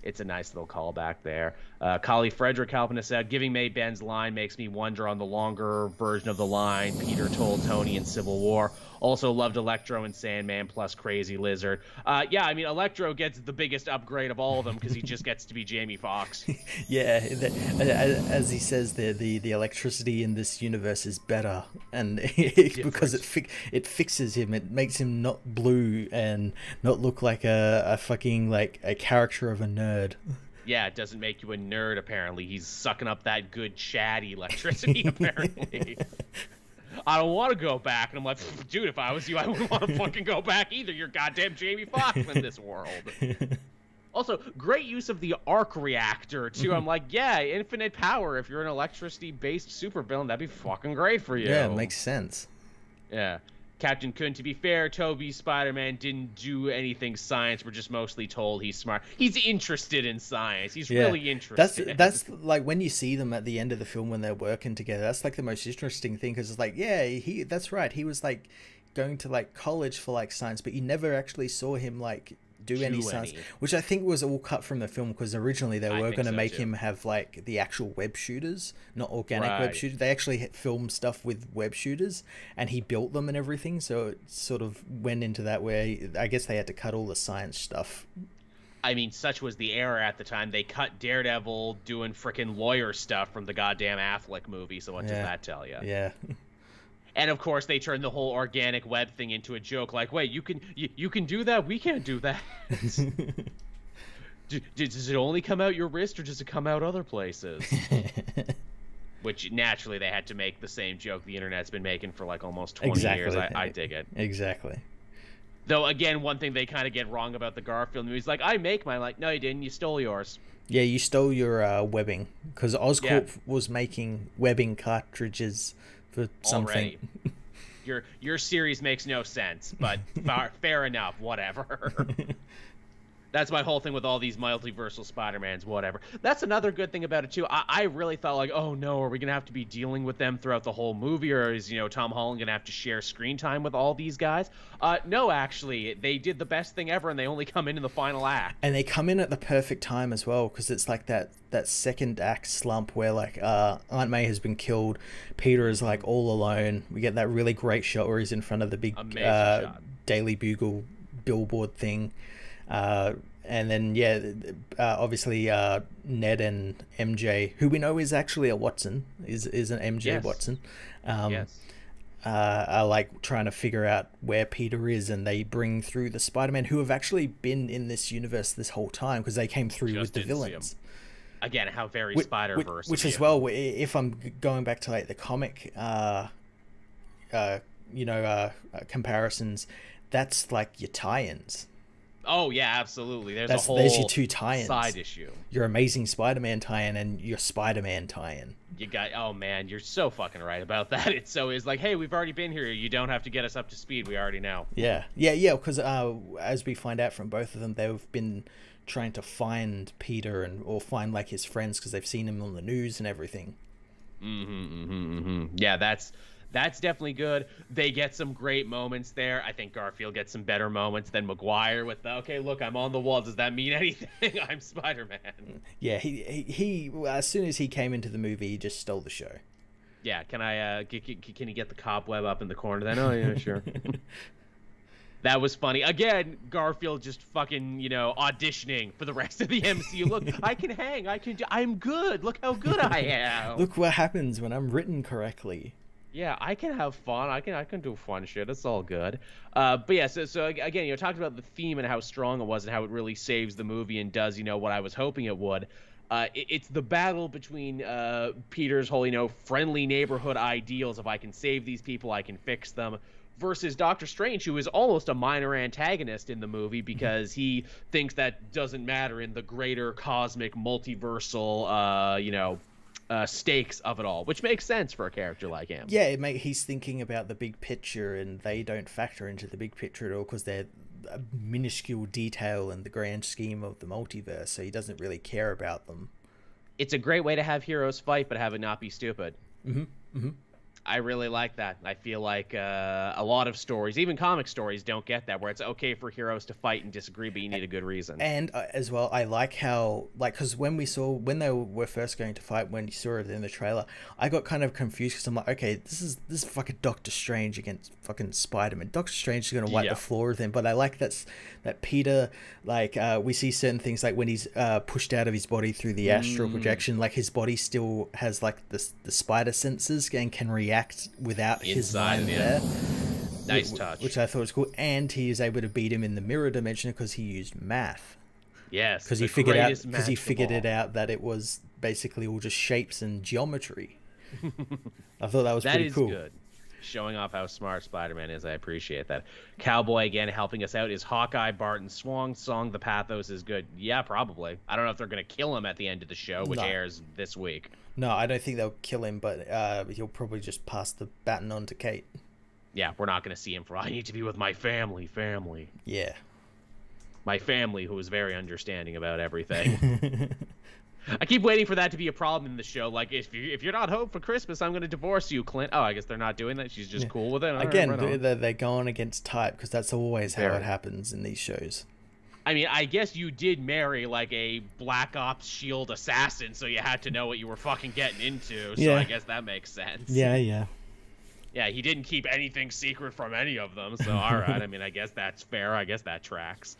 It's a nice little callback there. Collie Frederick helping us out. Giving May Ben's line makes me wonder on the longer version of the line Peter told Tony in Civil War. Also loved Electro and Sandman plus Crazy Lizard. I mean, Electro gets the biggest upgrade of all of them because he just gets to be Jamie Foxx. Yeah, as he says there, the electricity in this universe is better, and because it fixes him. It makes him not blue and not look like a fucking like a character of a nerd. Yeah, it doesn't make you a nerd, apparently. He's sucking up that good chatty electricity, apparently. I don't want to go back. And I'm like, dude, if I was you, I wouldn't want to fucking go back either. You're goddamn Jamie Foxx in this world. Also, great use of the arc reactor, too. I'm like, yeah, infinite power. If you're an electricity-based supervillain, that'd be fucking great for you. Yeah, it makes sense. Yeah. Captain Kun, to be fair, Toby's Spider-Man didn't do anything science. We're just mostly told he's smart. He's interested in science. He's really interested. That's like when you see them at the end of the film when they're working together. That's like the most interesting thing, because it's like, that's right. He was like going to like college for like science, but you never actually saw him like do any science, which I think was all cut from the film, because originally they were going to make him have like the actual web shooters, not organic web shooters. They actually filmed stuff with web shooters, and he built them and everything, so it sort of went into that way. I guess they had to cut all the science stuff. I mean, such was the era at the time. They cut Daredevil doing frickin' lawyer stuff from the goddamn Affleck movie, so what does that tell you? Yeah. And of course, they turned the whole organic web thing into a joke. Like, wait, you can do that? We can't do that. Does it only come out your wrist, or does it come out other places? Which naturally they had to make the same joke the internet's been making for like almost 20 years. I dig it. Exactly. Though again, one thing they kind of get wrong about the Garfield movies, like, I make mine. Like, no, you didn't. You stole yours. Yeah, you stole your webbing, because Oscorp was making webbing cartridges for something. Your series makes no sense, but fair enough, whatever. That's my whole thing with all these multiversal Spider-Mans, whatever. That's another good thing about it, too. I really thought, like, oh, no, are we going to have to be dealing with them throughout the whole movie, or is, Tom Holland going to have to share screen time with all these guys? No, actually, they did the best thing ever, and they only come in the final act. And they come in at the perfect time as well, because it's like that second act slump where, like, Aunt May has been killed, Peter is, like, all alone. We get that really great shot where he's in front of the big Daily Bugle billboard thing. And then, obviously, Ned and MJ, who we know is actually a Watson, is an MJ yes. Watson, yes. Are like trying to figure out where Peter is, and they bring through the Spider-Man who have actually been in this universe this whole time, because they came through with the villains. Again, how very Spider-Verse. Which as well, if I'm going back to like the comic, comparisons, that's like your tie-ins. Oh yeah, absolutely. There's your two tie-ins. Side issue. Your Amazing Spider-Man tie-in and your Spider-Man tie-in. You got. Oh man, you're so fucking right about that. It's like, hey, we've already been here. You don't have to get us up to speed. We already know. Yeah. Because as we find out from both of them, they've been trying to find Peter or find like his friends, because they've seen him on the news and everything. Yeah, that's definitely good. They get some great moments there. I think Garfield gets some better moments than Maguire with the, okay, look, I'm on the wall. Does that mean anything? I'm Spider-Man. Yeah, he as soon as he came into the movie, he just stole the show. Yeah, can you get the cobweb up in the corner then? Oh, yeah, sure. That was funny. Again, Garfield just fucking, auditioning for the rest of the MCU. Look, I can hang. I'm good. Look how good I am. Look what happens when I'm written correctly. Yeah, I can have fun. I can do fun shit. It's all good. But yeah, so again, talking about the theme and how strong it was and how it really saves the movie and does, what I was hoping it would. It's the battle between Peter's whole, friendly neighborhood ideals of I can save these people, I can fix them, versus Doctor Strange, who is almost a minor antagonist in the movie because he thinks that doesn't matter in the greater cosmic multiversal, stakes of it all, which makes sense for a character like him. Yeah, he's thinking about the big picture, and they don't factor into the big picture at all because they're a minuscule detail in the grand scheme of the multiverse, so he doesn't really care about them. It's a great way to have heroes fight, but have it not be stupid. Mm-hmm. I really like that. I feel like a lot of stories, even comic stories, don't get that, where it's okay for heroes to fight and disagree, but you need a good reason. And as well, I like how, because when they were first going to fight, when you saw it in the trailer, I got kind of confused because I'm like, okay, this is fucking Doctor Strange against fucking Spider-Man. Doctor Strange is going to wipe the floor with him, but I like that Peter, like, we see certain things, like when he's pushed out of his body through the astral projection, like his body still has like the spider senses and can react without his mind there. Nice touch. Which I thought was cool. And he is able to beat him in the mirror dimension because he used math. Yes. Because he figured it out that it was basically all just shapes and geometry. I thought that was pretty cool. That is good. Showing off how smart Spider-Man is. I appreciate that. Cowboy, again, helping us out. Is Hawkeye Barton's swan song? The pathos is good. Yeah, probably. I don't know if they're going to kill him at the end of the show, which airs this week. No, I don't think they'll kill him, but he'll probably just pass the baton on to Kate. Yeah, we're not going to see him for, I need to be with my family. Yeah. My family, who is very understanding about everything. I keep waiting for that to be a problem in the show. Like, if you're not home for Christmas, I'm going to divorce you, Clint. Oh, I guess they're not doing that. She's just cool with it. Again, they're going against type, because that's always how it happens in these shows. I mean, I guess you did marry, like, a Black Ops SHIELD assassin, so you had to know what you were fucking getting into. So I guess that makes sense. Yeah. Yeah, he didn't keep anything secret from any of them, so all right. I mean, I guess that's fair. I guess that tracks.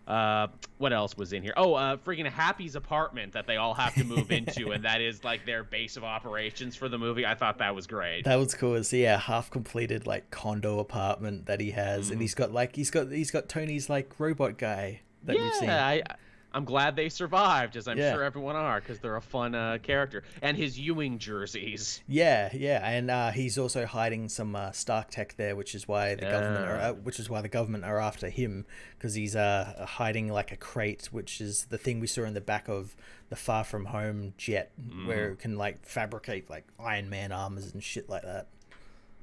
What else was in here? Freaking Happy's apartment that they all have to move into, and that is like their base of operations for the movie. I thought that was great. That was cool. It's half completed like condo apartment that he has, and he's got Tony's like robot guy that we've seen. I'm glad they survived, as I'm sure everyone are, because they're a fun character. And his Ewing jerseys. Yeah, and he's also hiding some Stark tech there, which is why the government are after him, because he's hiding like a crate, which is the thing we saw in the back of the Far From Home jet, where it can like fabricate like Iron Man armors and shit like that.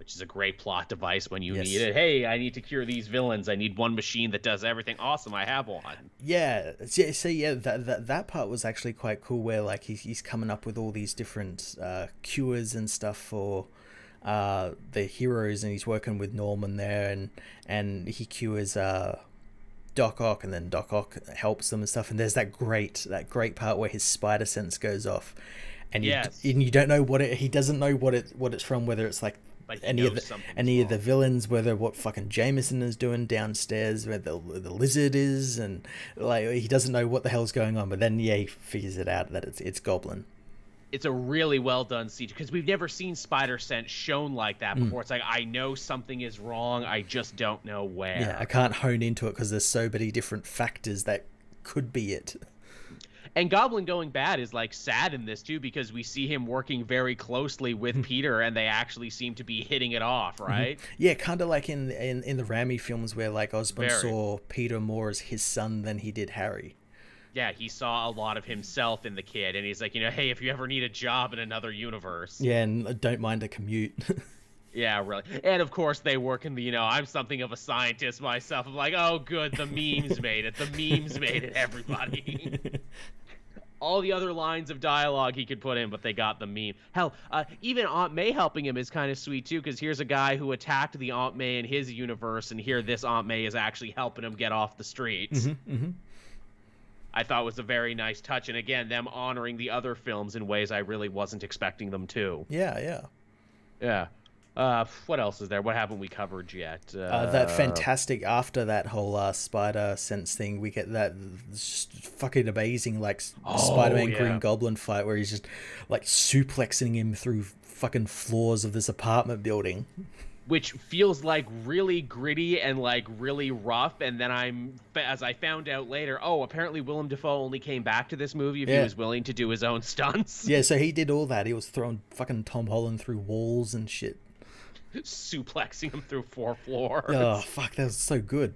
which is a great plot device when you Yes. need it. Hey, I need to cure these villains. I need one machine that does everything. Awesome, I have one. Yeah, so yeah, that part was actually quite cool, where like he's coming up with all these different cures and stuff for the heroes, and he's working with Norman there, and he cures Doc Ock, and then Doc Ock helps them and stuff. And there's that great part where his spider sense goes off, and you don't know he doesn't know what it's from, whether it's like any of the villains, whether what fucking Jameson is doing downstairs, where the lizard is, and like he doesn't know what the hell's going on. But then he figures it out that it's Goblin. It's a really well done scene, because we've never seen spider sense shown like that before. It's like, I know something is wrong, I just don't know where. Yeah, I can't hone into it because there's so many different factors that could be it. And Goblin going bad is like sad in this too, because we see him working very closely with Peter, and they actually seem to be hitting it off, right? Yeah, kind of like in the Raimi films, where like Osborn saw Peter more as his son than he did Harry. Yeah, he saw a lot of himself in the kid, and he's like, hey, if you ever need a job in another universe. Yeah, and don't mind a commute. Yeah, really. And of course they work in the, I'm something of a scientist myself. I'm like, oh good, the memes made it. The memes made it, everybody. All the other lines of dialogue he could put in, but they got the meme. Hell, even Aunt May helping him is kind of sweet too, because here's a guy who attacked the Aunt May in his universe, and here this Aunt May is actually helping him get off the streets. I thought was a very nice touch, and again, them honoring the other films in ways I really wasn't expecting them to. Yeah. What else is there? What haven't we covered yet? That fantastic, after that whole spider sense thing, we get that just fucking amazing like Spider-Man Green Goblin fight, where he's just like suplexing him through fucking floors of this apartment building. Which feels like really gritty and like really rough, and then as I found out later, apparently Willem Dafoe only came back to this movie if he was willing to do his own stunts. Yeah, so he did all that. He was throwing fucking Tom Holland through walls and shit. Suplexing him through 4 floors. Oh, fuck, that was so good.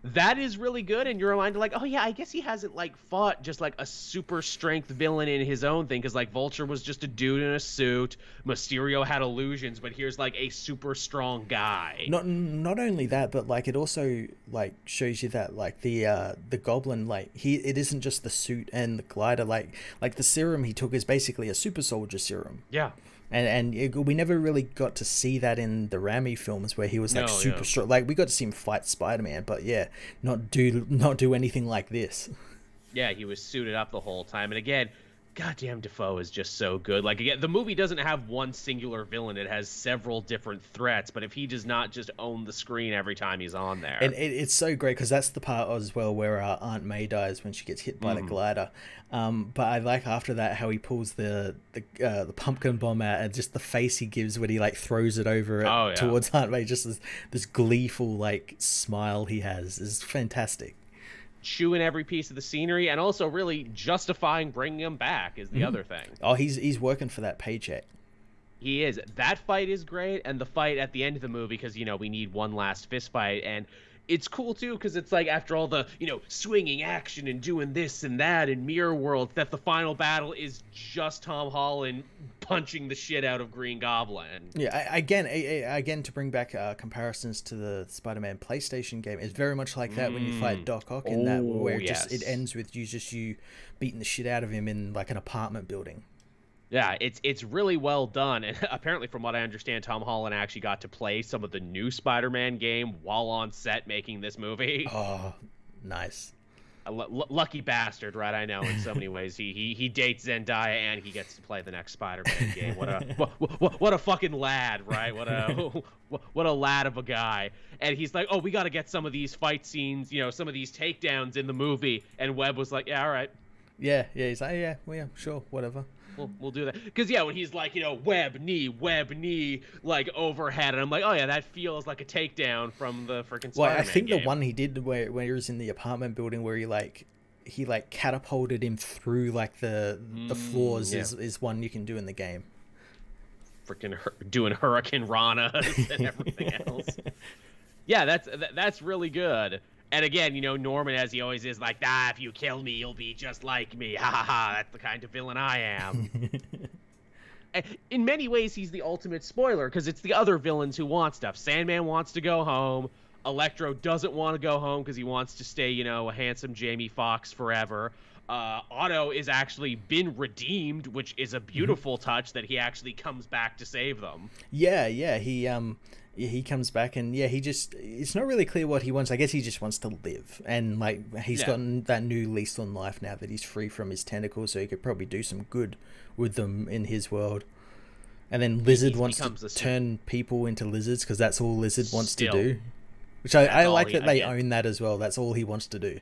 That is really good, and you're reminded, like, oh yeah, I guess he hasn't, like, fought just, like, a super strength villain in his own thing, because, like, Vulture was just a dude in a suit, Mysterio had illusions, but here's, like, a super strong guy. Not only that, but, like, it also, like, shows you that, like, the Goblin, like, it isn't just the suit and the glider, like the serum he took is basically a super soldier serum. Yeah. And we never really got to see that in the Raimi films, where he was like super strong. Like, we got to see him fight Spider-Man, but yeah, not do anything like this. Yeah, he was suited up the whole time. And again, goddamn, Dafoe is just so good. Like, again, the movie doesn't have one singular villain. It has several different threats, but if he does not just own the screen every time he's on there. And it's so great, because that's the part as well where Aunt May dies when she gets hit by the glider. But I like after that how he pulls the pumpkin bomb out, and just the face he gives when he like throws it over towards Aunt May. Just this gleeful like smile he has is fantastic. Chewing every piece of the scenery, and also really justifying bringing him back is the other thing. Oh, he's working for that paycheck. He is. That fight is great, and the fight at the end of the movie, because we need one last fist fight, and it's cool too, because it's like after all the swinging action and doing this and that in Mirror World, that the final battle is just Tom Holland punching the shit out of Green Goblin. Yeah, again to bring back comparisons to the Spider-Man PlayStation game, it's very much like that when you fight Doc Ock in that, where it ends with you beating the shit out of him in like an apartment building. Yeah, it's really well done, and apparently from what I understand, Tom Holland actually got to play some of the new Spider-Man game while on set making this movie. Oh, nice. A lucky bastard, right? I know in so many ways. He dates Zendaya and he gets to play the next Spider-Man game. What a fucking lad, right? What a lad of a guy. And he's like, we got to get some of these fight scenes, some of these takedowns in the movie. And Webb was like, yeah, all right. Yeah. He's like, yeah, sure, whatever. We'll do that. Because, when he's like, web knee, like, overhead. And I'm like, oh, yeah, that feels like a takedown from the freaking Spider-Man Well, I think game. the one he did where he was in the apartment building, where he catapulted him through, like, the floors is one you can do in the game. Freaking doing Hurricane Ranas and everything else. Yeah, that's really good. And again, Norman, as he always is, like, if you kill me, you'll be just like me. Ha ha ha, that's the kind of villain I am. in many ways, he's the ultimate spoiler, because it's the other villains who want stuff. Sandman wants to go home. Electro doesn't want to go home because he wants to stay, a handsome Jamie Foxx forever. Otto is actually been redeemed, which is a beautiful touch that he actually comes back to save them. Yeah, he comes back, and it's not really clear what he wants. I guess he just wants to live, and like he's gotten that new lease on life now that he's free from his tentacles, so he could probably do some good with them in his world. And then Lizard wants to turn people into lizards, because that's all Lizard wants to do. Which I like that they own that as well. That's all he wants to do.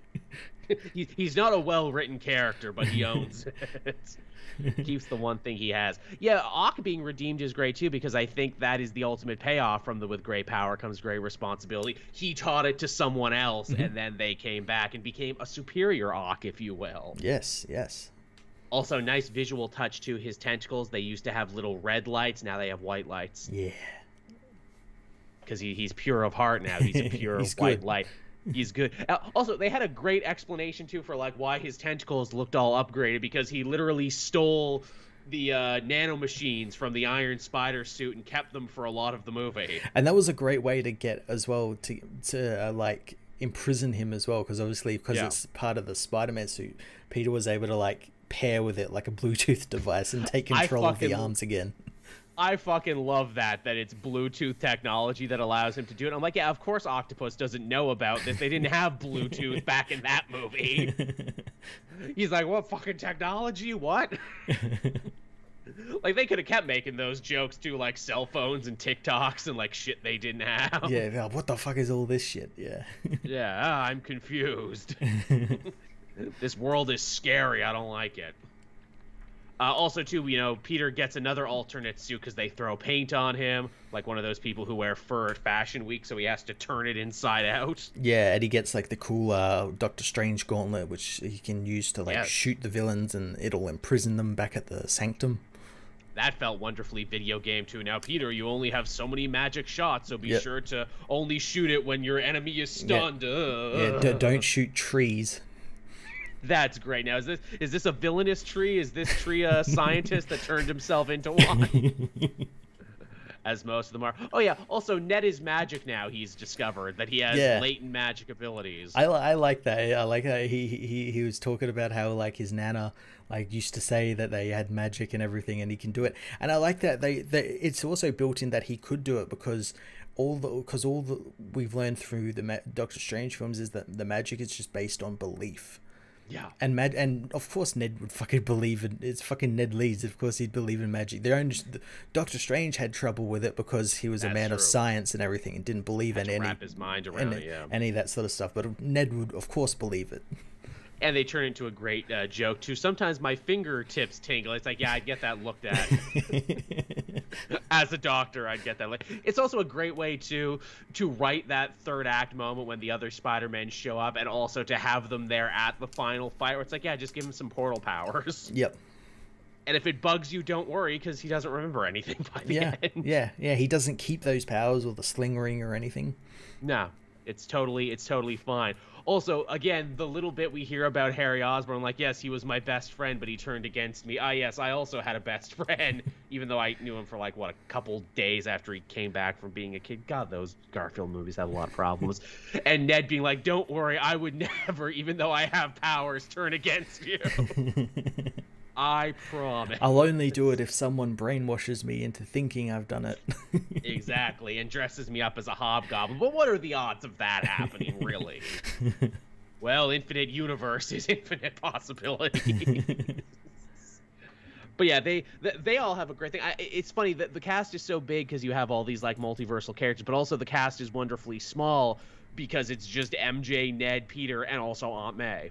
He's not a well-written character, but he owns it. Keeps the one thing he has. Yeah, Ock being redeemed is great too, because I think that is the ultimate payoff from the with great power comes great responsibility. He taught it to someone else, and then they came back and became a superior Ock, if you will. Yes, yes. Also, nice visual touch to his tentacles. They used to have little red lights. Now they have white lights. Yeah. Because he's pure of heart now. He's a pure white light. He's good. Also, they had a great explanation, too, for like why his tentacles looked all upgraded, because he literally stole the nanomachines from the Iron Spider suit and kept them for a lot of the movie. And that was a great way to get, as well, to like, imprison him as well, because obviously, because it's part of the Spider-Man suit, Peter was able to, like, pair with it like a Bluetooth device and take control of the arms again. I fucking love that it's Bluetooth technology that allows him to do it. I'm like, yeah, of course Octopus doesn't know about this. They didn't have Bluetooth back in that movie. He's like, what fucking technology? What? Like, they could have kept making those jokes too, like cell phones and TikToks and like shit they didn't have. Yeah, what the fuck is all this shit? Yeah. Yeah, I'm confused. This world is scary. I don't like it. Also, too, Peter gets another alternate suit because they throw paint on him, like one of those people who wear fur at Fashion Week, so he has to turn it inside out. Yeah, and he gets, like, the cool Doctor Strange gauntlet, which he can use to, like, shoot the villains, and it'll imprison them back at the Sanctum. That felt wonderfully video game, too. Now, Peter, you only have so many magic shots, so be sure to only shoot it when your enemy is stunned. Don't shoot trees. That's great. Now, is this a villainous tree? Is this tree a scientist that turned himself into one? As most of them are. Oh, yeah. Also, Ned is magic now. He's discovered that he has latent magic abilities. I like that. I like that he was talking about how, like, his nana, like, used to say that they had magic and everything, and he can do it. And I like that it's also built in that he could do it, because all the we've learned through the Doctor Strange films is that the magic is just based on belief. Yeah. And of course Ned would fucking believe in it's fucking Ned Leeds. Of course he'd believe in magic. Doctor Strange had trouble with it because he was a man of science and everything and didn't believe in wrap his mind around any of that sort of stuff. But Ned would of course believe it. And they turn into a great joke too. Sometimes my fingertips tingle. It's like, yeah, I'd get that looked at. As a doctor, I'd get that. It's also a great way to write that third act moment when the other Spider-Men show up, and also to have them there at the final fight, where it's like, yeah, just give him some portal powers. Yep. And if it bugs you, don't worry, because he doesn't remember anything by the end. Yeah. He doesn't keep those powers or the sling ring or anything. No, it's totally fine. Also, again, the little bit we hear about Harry Osborn, like, yes, he was my best friend, but he turned against me. Yes, I also had a best friend, even though I knew him for, like, a couple days after he came back from being a kid. God, those Garfield movies have a lot of problems. And Ned being like, don't worry, I would never, even though I have powers, turn against you. I promise. I'll only do it if someone brainwashes me into thinking I've done it. Exactly, and dresses me up as a hobgoblin. But what are the odds of that happening, really? Well, infinite universe is infinite possibility. But yeah, they all have a great thing. It's funny that the cast is so big because you have all these, like, multiversal characters, but also the cast is wonderfully small because it's just MJ, Ned, Peter, and also Aunt May.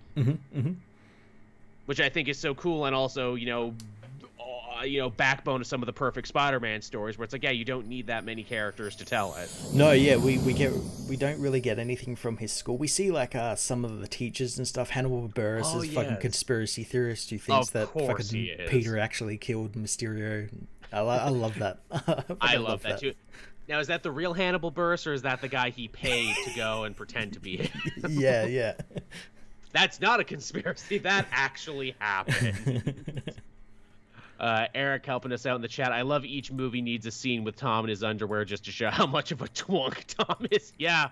Which I think is so cool, and also, backbone of some of the perfect Spider-Man stories, where it's like, yeah, you don't need that many characters to tell it. No, yeah, we don't really get anything from his school. We see, like, some of the teachers and stuff. Hannibal Buress is fucking conspiracy theorist who thinks that fucking Peter actually killed Mysterio. I love that. I love that too. Now, is that the real Hannibal Buress, or is that the guy he paid to go and pretend to be him? Yeah. That's not a conspiracy. That actually happened. Eric helping us out in the chat. I love each movie needs a scene with Tom in his underwear just to show how much of a twunk Tom is. Yeah.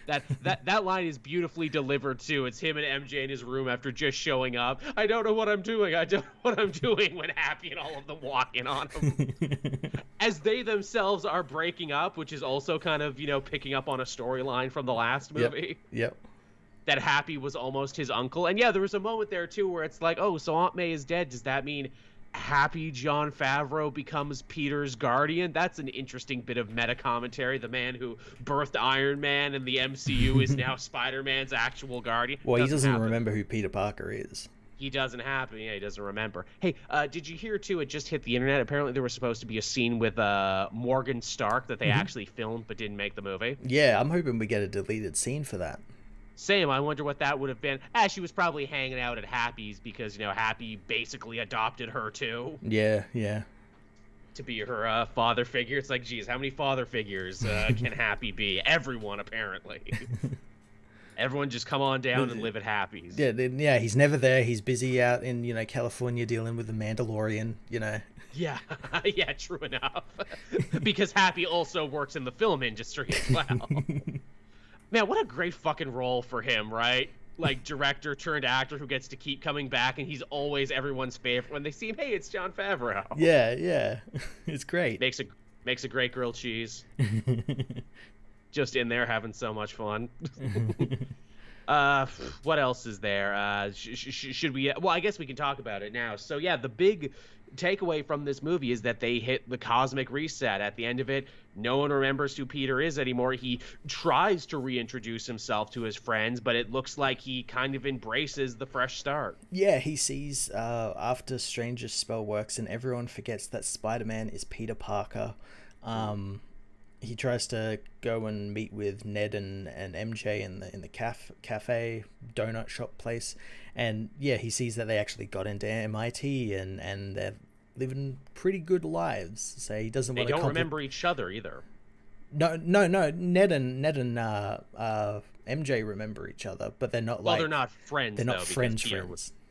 That line is beautifully delivered too. It's him and MJ in his room after just showing up. I don't know what I'm doing. I don't know what I'm doing when Happy and all of them walk in on him. As they themselves are breaking up, which is also kind of, picking up on a storyline from the last movie. Yep. That Happy was almost his uncle. And yeah, there was a moment there too where it's like, oh, so Aunt May is dead. Does that mean Happy Jon Favreau becomes Peter's guardian? That's an interesting bit of meta commentary. The man who birthed Iron Man and the MCU is now Spider-Man's actual guardian. Well, he doesn't remember who Peter Parker is. He doesn't happen. Yeah, he doesn't remember. Hey, did you hear too? It just hit the internet. Apparently, there was supposed to be a scene with Morgan Stark that they actually filmed but didn't make the movie. Yeah, I'm hoping we get a deleted scene for that. Same. I wonder what that would have been. She was probably hanging out at Happy's because, Happy basically adopted her too. Yeah. To be her father figure. It's like, geez, how many father figures can Happy be? Everyone, apparently. Everyone just come on down and live at Happy's. Yeah, he's never there. He's busy out in, California dealing with the Mandalorian, Yeah, yeah, true enough. Because Happy also works in the film industry as well. Man, what a great fucking role for him, right? Like, director turned actor who gets to keep coming back, and he's always everyone's favorite when they see him. Hey, it's Jon Favreau. Yeah. It's great. Makes a great grilled cheese. Just in there having so much fun. What else is there? Should we... Well, I guess we can talk about it now. So, yeah, the big takeaway from this movie is that they hit the cosmic reset. At the end of it, no one remembers who Peter is anymore. He tries to reintroduce himself to his friends, but it looks like he kind of embraces the fresh start. Yeah, he sees after Stranger's spell works and everyone forgets that Spider-Man is Peter Parker. He tries to go and meet with Ned and MJ in the cafe donut shop place, and yeah, he sees that they actually got into MIT and they're living pretty good lives. So he doesn't want to. They don't remember each other either. No. Ned and MJ remember each other, but they're not. Well, they're not friends. They're not friends.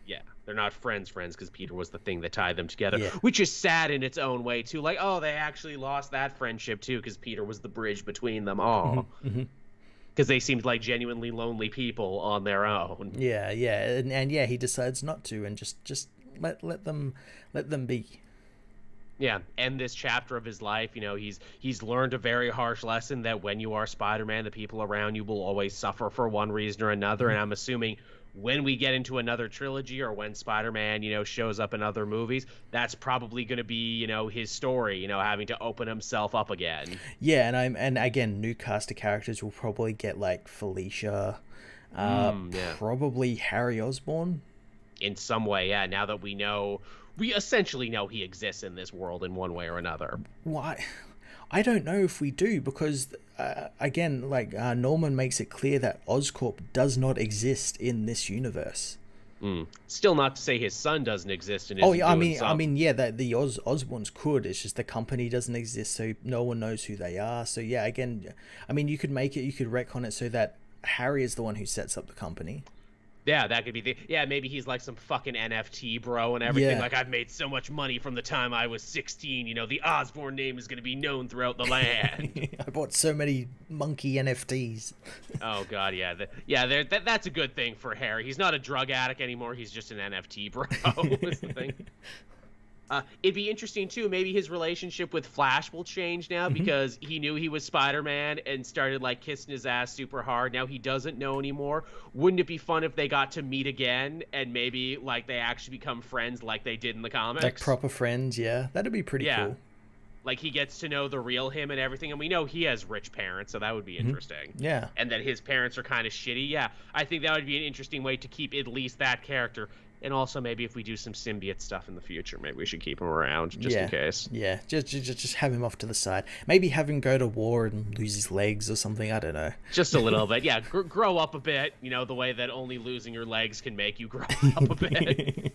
Yeah, they're not friends because Peter was the thing that tied them together, yeah. Which is sad in its own way too. Like, oh, they actually lost that friendship too because Peter was the bridge between them all. Because they seemed like genuinely lonely people on their own. Yeah, and yeah, he decides not to and just let them be. Yeah, end this chapter of his life. He's learned a very harsh lesson that when you are Spider-Man, the people around you will always suffer for one reason or another. And I'm assuming when we get into another trilogy or when Spider-Man, shows up in other movies, that's probably going to be, his story, having to open himself up again. Yeah, and again, new cast of characters will probably get like Felicia, probably Harry Osborn. In some way, yeah, now that we essentially know he exists in this world in one way or another. Why? I don't know if we do, because again, like Norman makes it clear that Oscorp does not exist in this universe. Still not to say his son doesn't exist in his. Oh yeah, I mean, yeah, that the Osborns could. It's just the company doesn't exist, so no one knows who they are. So yeah, again, I mean, you could retcon it so that Harry is the one who sets up the company. Yeah, that could be maybe he's like some fucking NFT bro and everything. Yeah. Like, I've made so much money from the time I was 16. The Osborn name is going to be known throughout the land. I bought so many monkey NFTs. Oh god, yeah, that's a good thing for Harry. He's not a drug addict anymore. He's just an NFT bro. Is the thing. It'd be interesting too. Maybe his relationship with Flash will change now because he knew he was Spider-Man and started like kissing his ass super hard. Now he doesn't know anymore. Wouldn't it be fun if they got to meet again and maybe like they actually become friends like they did in the comics? Like proper friends, yeah. That'd be pretty cool. Like he gets to know the real him and everything, and we know he has rich parents, so that would be interesting. Yeah. And that his parents are kind of shitty. Yeah, I think that would be an interesting way to keep at least that character. And also, maybe if we do some symbiote stuff in the future, maybe we should keep him around just in case. Yeah, just have him off to the side. Maybe have him go to war and lose his legs or something. I don't know. Just a little bit. Yeah, grow up a bit. The way that only losing your legs can make you grow up a bit.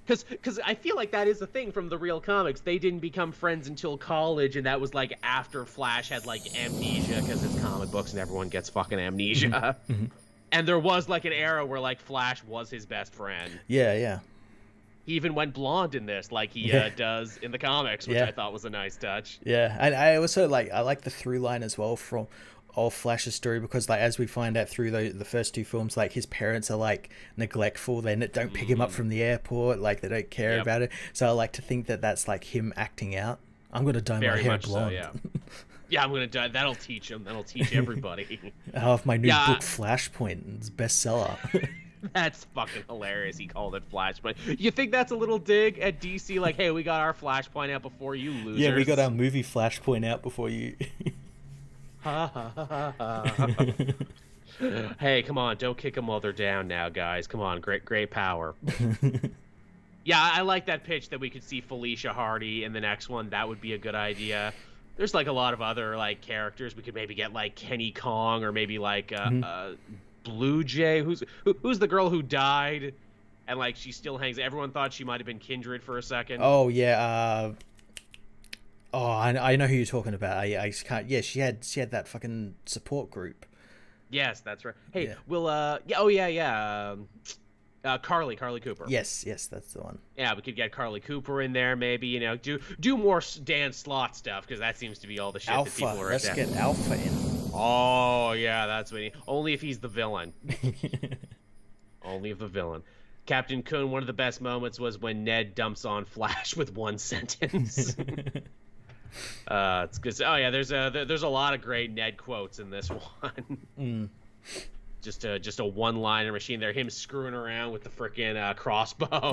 Because I feel like that is the thing from the real comics. They didn't become friends until college, and that was like after Flash had like amnesia, because it's comic books and everyone gets fucking amnesia. And there was like an era where like Flash was his best friend. Yeah. He even went blonde in this, like he does in the comics, which I thought was a nice touch. Yeah, and I also like the through line as well from all Flash's story, because like as we find out through the first two films, like his parents are like neglectful. They don't pick him up from the airport, like they don't care about it. So I like to think that that's like him acting out. I'm gonna dye my hair blonde. So, yeah, I'm gonna dye. That'll teach him. That'll teach everybody. I have my new book Flashpoint. It's bestseller. That's fucking hilarious. He called it Flashpoint. You think that's a little dig at DC? Like, hey, we got our Flashpoint out before you losers. Yeah, we got our movie Flashpoint out before you. Hey, come on, don't kick them while they're down now, guys. Come on, great power. Yeah, I like that pitch that we could see Felicia Hardy in the next one. That would be a good idea. There's like a lot of other like characters. We could maybe get like Kenny Kong, or maybe like Blue Jay, who's the girl who died, and like she still hangs. Everyone thought she might have been Kindred for a second. Oh yeah. I know who you're talking about. I just can't. Yeah, she had that fucking support group. Yes, that's right. Hey, yeah. we'll Carly Cooper. Yes, that's the one. Yeah, we could get Carly Cooper in there, maybe, you know, do more Dan Slott stuff, because that seems to be all the shit Alpha. that people are. Let's get Alpha in. Oh yeah, that's what only if he's the villain. Only if the villain. Captain Coon, one of the best moments was when Ned dumps on Flash with one sentence. It's good. Oh yeah, there's a lot of great Ned quotes in this one. Just a one-liner machine there. Him screwing around with the frickin' crossbow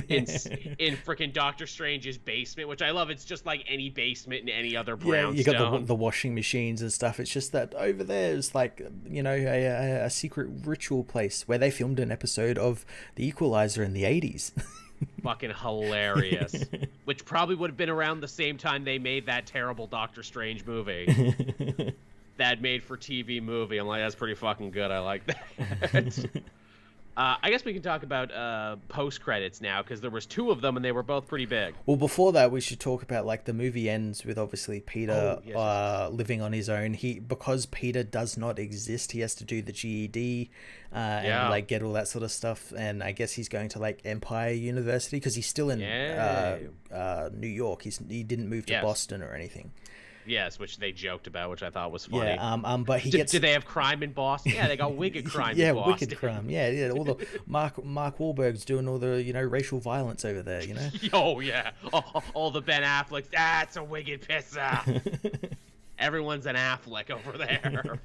in frickin' Doctor Strange's basement, which I love. It's just like any basement in any other brownstone. Yeah, you got the washing machines and stuff. It's just that over there is like, you know, a secret ritual place where they filmed an episode of The Equalizer in the 80s. Fucking hilarious. Which probably would have been around the same time they made that terrible Doctor Strange movie. That made-for-TV movie. I'm like, that's pretty fucking good. I like that. I guess we can talk about post-credits now, because there was two of them, and they were both pretty big. Well, before that, we should talk about, like, the movie ends with, obviously, Peter living on his own. Because Peter does not exist, he has to do the GED and, like, get all that sort of stuff. And I guess he's going to, like, Empire University, because he's still in New York. He didn't move to Boston or anything. Yes, which they joked about, which I thought was funny. Yeah, but he gets... Did they have crime in Boston? Yeah, they got wicked crime in Boston. Yeah, wicked crime. Yeah. All the Mark Wahlberg's doing all the, you know, racial violence over there, you know? Oh, yeah. All the Ben Afflecks. That's a wicked pisser. Everyone's an Affleck over there.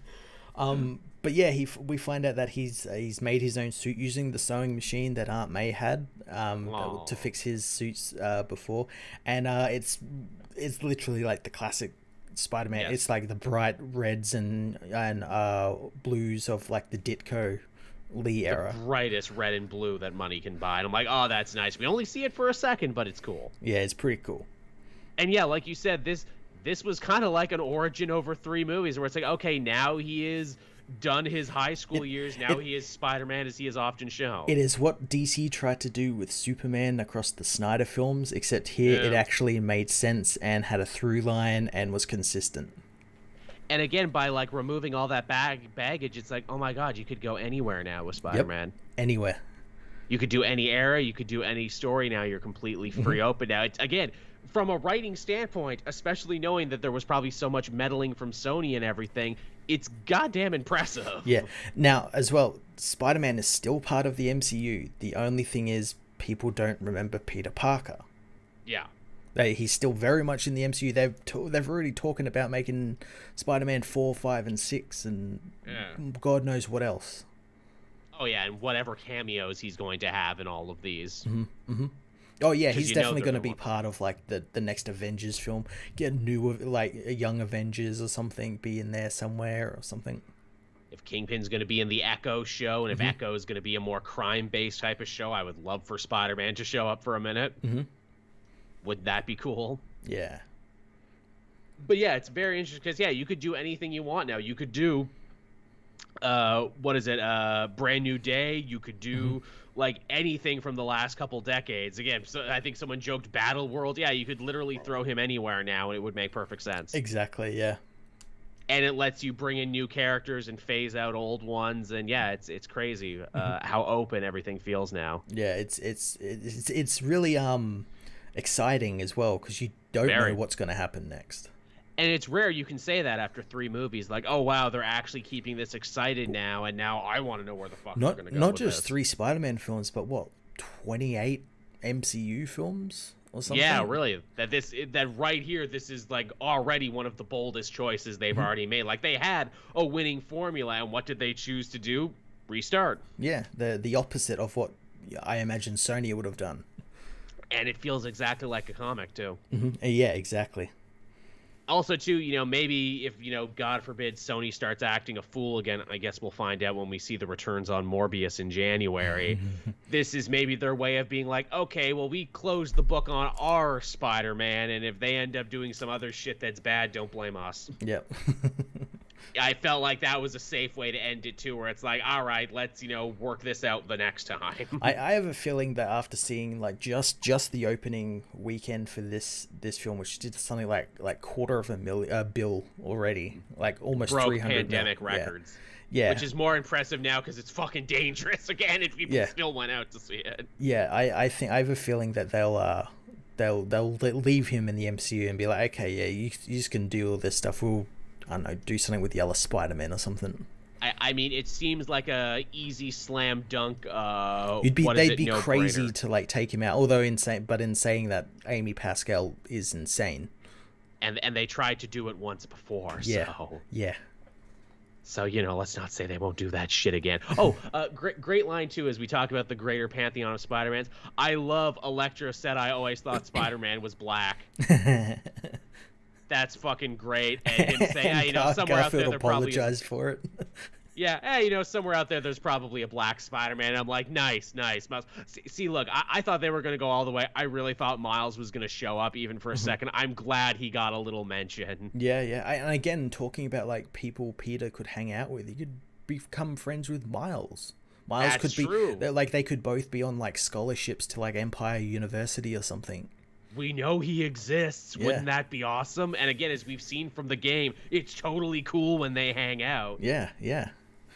But yeah, we find out that he's made his own suit using the sewing machine that Aunt May had to fix his suits before, and it's literally like the classic Spider-Man. Yes. It's like the bright reds and blues of like the Ditko Lee era. The brightest red and blue that money can buy. And I'm like, oh, that's nice. We only see it for a second, but it's cool. Yeah, it's pretty cool. And yeah, like you said, this was kind of like an origin over 3 movies, where it's like, okay, now he is done his high school years. Now he is Spider-Man, as he is often shown. It is what DC tried to do with Superman across the Snyder films, except here it actually made sense and had a through line and was consistent. And again, by like removing all that baggage, it's like, oh my god, you could go anywhere now with Spider-Man. Yep. Anywhere. You could do any era, you could do any story now. You're completely free open now. It's, again, from a writing standpoint, especially knowing that there was probably so much meddling from Sony and everything, it's goddamn impressive. Yeah. Now, as well, Spider-Man is still part of the MCU. The only thing is people don't remember Peter Parker. Yeah. He's still very much in the MCU. They've already talking about making Spider-Man 4, 5, and 6, and God knows what else. Oh yeah, and whatever cameos he's going to have in all of these. Oh yeah, he's definitely going to be part of like the next Avengers film. Get a young Avengers or something, be in there somewhere or something. If Kingpin's going to be in the Echo show, and if Echo is going to be a more crime-based type of show, I would love for Spider-Man to show up for a minute. Would that be cool? Yeah. But yeah, it's very interesting because you could do anything you want now. You could do Brand New Day. You could do like anything from the last couple decades. Again, so I think someone joked Battle World. Yeah, you could literally throw him anywhere now and it would make perfect sense. Exactly, yeah. and it lets you bring in new characters and phase out old ones, and yeah, it's crazy how open everything feels now. Yeah, it's really exciting as well, because you don't know what's going to happen next. And it's rare you can say that after 3 movies, like, oh wow, they're actually keeping this excited now, and now I want to know where the fuck they're going to go. Not just 3 Spider-Man films, but what, 28 MCU films or something? Yeah, really. That right here, this is like already one of the boldest choices they've already made. Like, they had a winning formula, and what did they choose to do? Restart. Yeah, the opposite of what I imagine Sony would have done. And it feels exactly like a comic too. Yeah, exactly. Also, too, maybe if, God forbid, Sony starts acting a fool again, I guess we'll find out when we see the returns on Morbius in January. This is maybe their way of being like, okay, well, we closed the book on our Spider-Man, and if they end up doing some other shit that's bad, don't blame us. Yep. I felt like that was a safe way to end it, too, where it's like, all right, let's, work this out the next time. I have a feeling that after seeing, like, just the opening weekend for this film, which did something like $250,000 bill already, like almost broke 300 pandemic records. Yeah. Which is more impressive now because it's fucking dangerous again, and people still went out to see it. Yeah, I think I have a feeling that they'll leave him in the MCU and be like, okay, yeah, you just can do all this stuff. We'll, I don't know, do something with Yellow Spider-Man or something. I mean, it seems like a easy slam dunk. They'd be crazy to like take him out. Although in saying that, Amy Pascal is insane. And they tried to do it once before. Yeah. So. Yeah. So, let's not say they won't do that shit again. Oh, great line, too, as we talk about the greater pantheon of Spider-Mans. I love Electro said, I always thought Spider-Man was black. That's fucking great. And him say, somewhere out there, they're apologized for it. Yeah, somewhere out there, there's probably a black Spider-Man. And I'm like, nice, Miles. See, look, I thought they were going to go all the way. I really thought Miles was going to show up even for a second. I'm glad he got a little mention. Yeah. And again, talking about, like, people Peter could hang out with, he could become friends with Miles. Miles could be, true. Like, they could both be on, like, scholarships to, like, Empire University or something. We know he exists. Yeah. Wouldn't that be awesome? And again, as we've seen from the game, it's totally cool when they hang out. Yeah.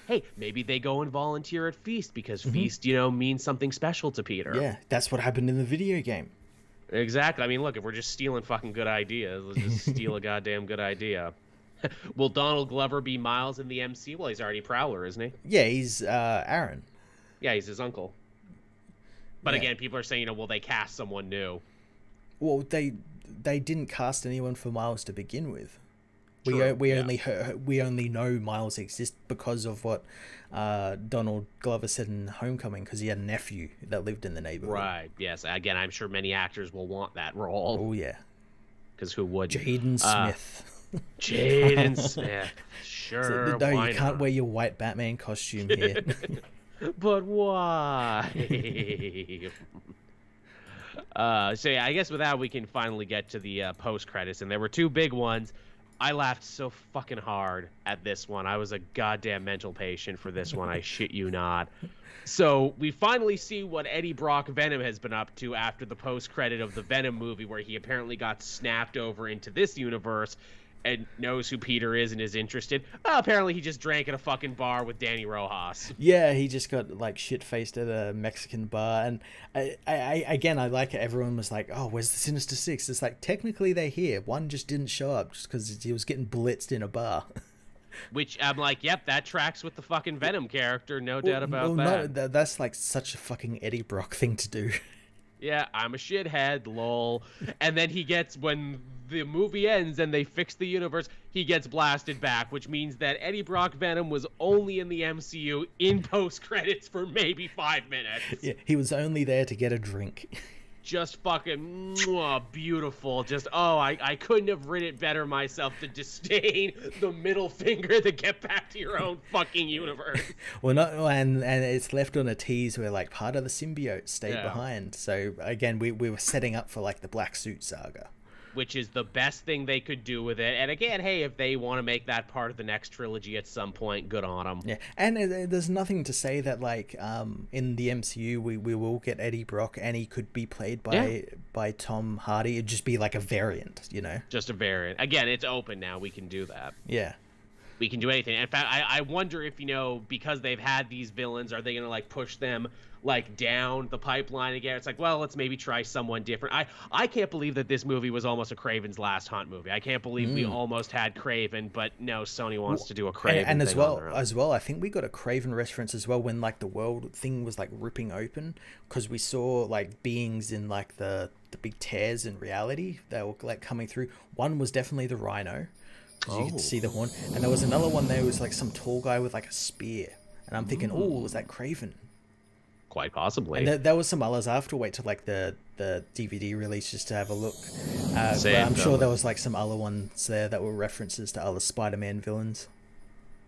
Hey, maybe they go and volunteer at Feast because Feast, means something special to Peter. Yeah, that's what happened in the video game. Exactly. I mean, look, if we're just stealing fucking good ideas, let's just steal a goddamn good idea. Will Donald Glover be Miles in the MC? Well, he's already Prowler, isn't he? Yeah, he's Aaron. Yeah, he's his uncle. But again, people are saying, will they cast someone new? Well, they didn't cast anyone for Miles to begin with. True, we only know Miles exists because of what Donald Glover said in Homecoming, because he had a nephew that lived in the neighborhood. Right. Yes. Again, I'm sure many actors will want that role. Oh yeah. Because who would? Jaden Smith. Jaden Smith. Sure. No, you can't wear your white Batman costume here. But why? So yeah, I guess with that we can finally get to the post credits, and there were 2 big ones. I laughed so fucking hard at this one. I was a goddamn mental patient for this one. I shit you not. So we finally see what Eddie Brock Venom has been up to after the post credit of the Venom movie, where he apparently got snapped over into this universe and knows who Peter is and is interested. Apparently he just drank at a fucking bar with Danny Rojas. Yeah, he just got like shit-faced at a Mexican bar. And I like it. Everyone was like, oh, where's the Sinister Six? It's like, technically they're here. One just didn't show up just because he was getting blitzed in a bar. Which I'm like, yep, that tracks with the fucking Venom character. No doubt about that. No, that's like such a fucking Eddie Brock thing to do. Yeah, I'm a shithead, lol. And then he gets, when the movie ends and they fix the universe, he gets blasted back, which means that Eddie Brock Venom was only in the MCU in post-credits for maybe 5 minutes. Yeah, he was only there to get a drink. Just fucking beautiful. Just, I couldn't have written it better myself, to disdain the middle finger to get back to your own fucking universe. Well, not, and it's left on a tease where like part of the symbiote stayed behind. So again, we were setting up for like the Black Suit Saga, which is the best thing they could do with it. And again, hey, if they want to make that part of the next trilogy at some point, good on them. Yeah, and there's nothing to say that like in the MCU we will get Eddie Brock and he could be played by Tom Hardy. It'd just be like a variant, Just a variant. Again, it's open now. We can do that. Yeah. we can do anything. In fact, I wonder if, because they've had these villains, are they going to like push them like down the pipeline again? It's like, well, let's maybe try someone different. I can't believe that this movie was almost a Kraven's Last Hunt movie. I can't believe we almost had Kraven, but no, Sony wants to do a Kraven and thing on their own. as well, I think we got a Kraven reference as well when like the world thing was like ripping open, because we saw like beings in like the big tears in reality that were like coming through. One was definitely the Rhino, because you could see the horn, and there was another one there was like some tall guy with like a spear, and I'm thinking, oh, was that Kraven? Quite possibly. And there was some others. I have to wait till like the DVD release just to have a look. But I'm sure there was like some other ones there that were references to other Spider-Man villains.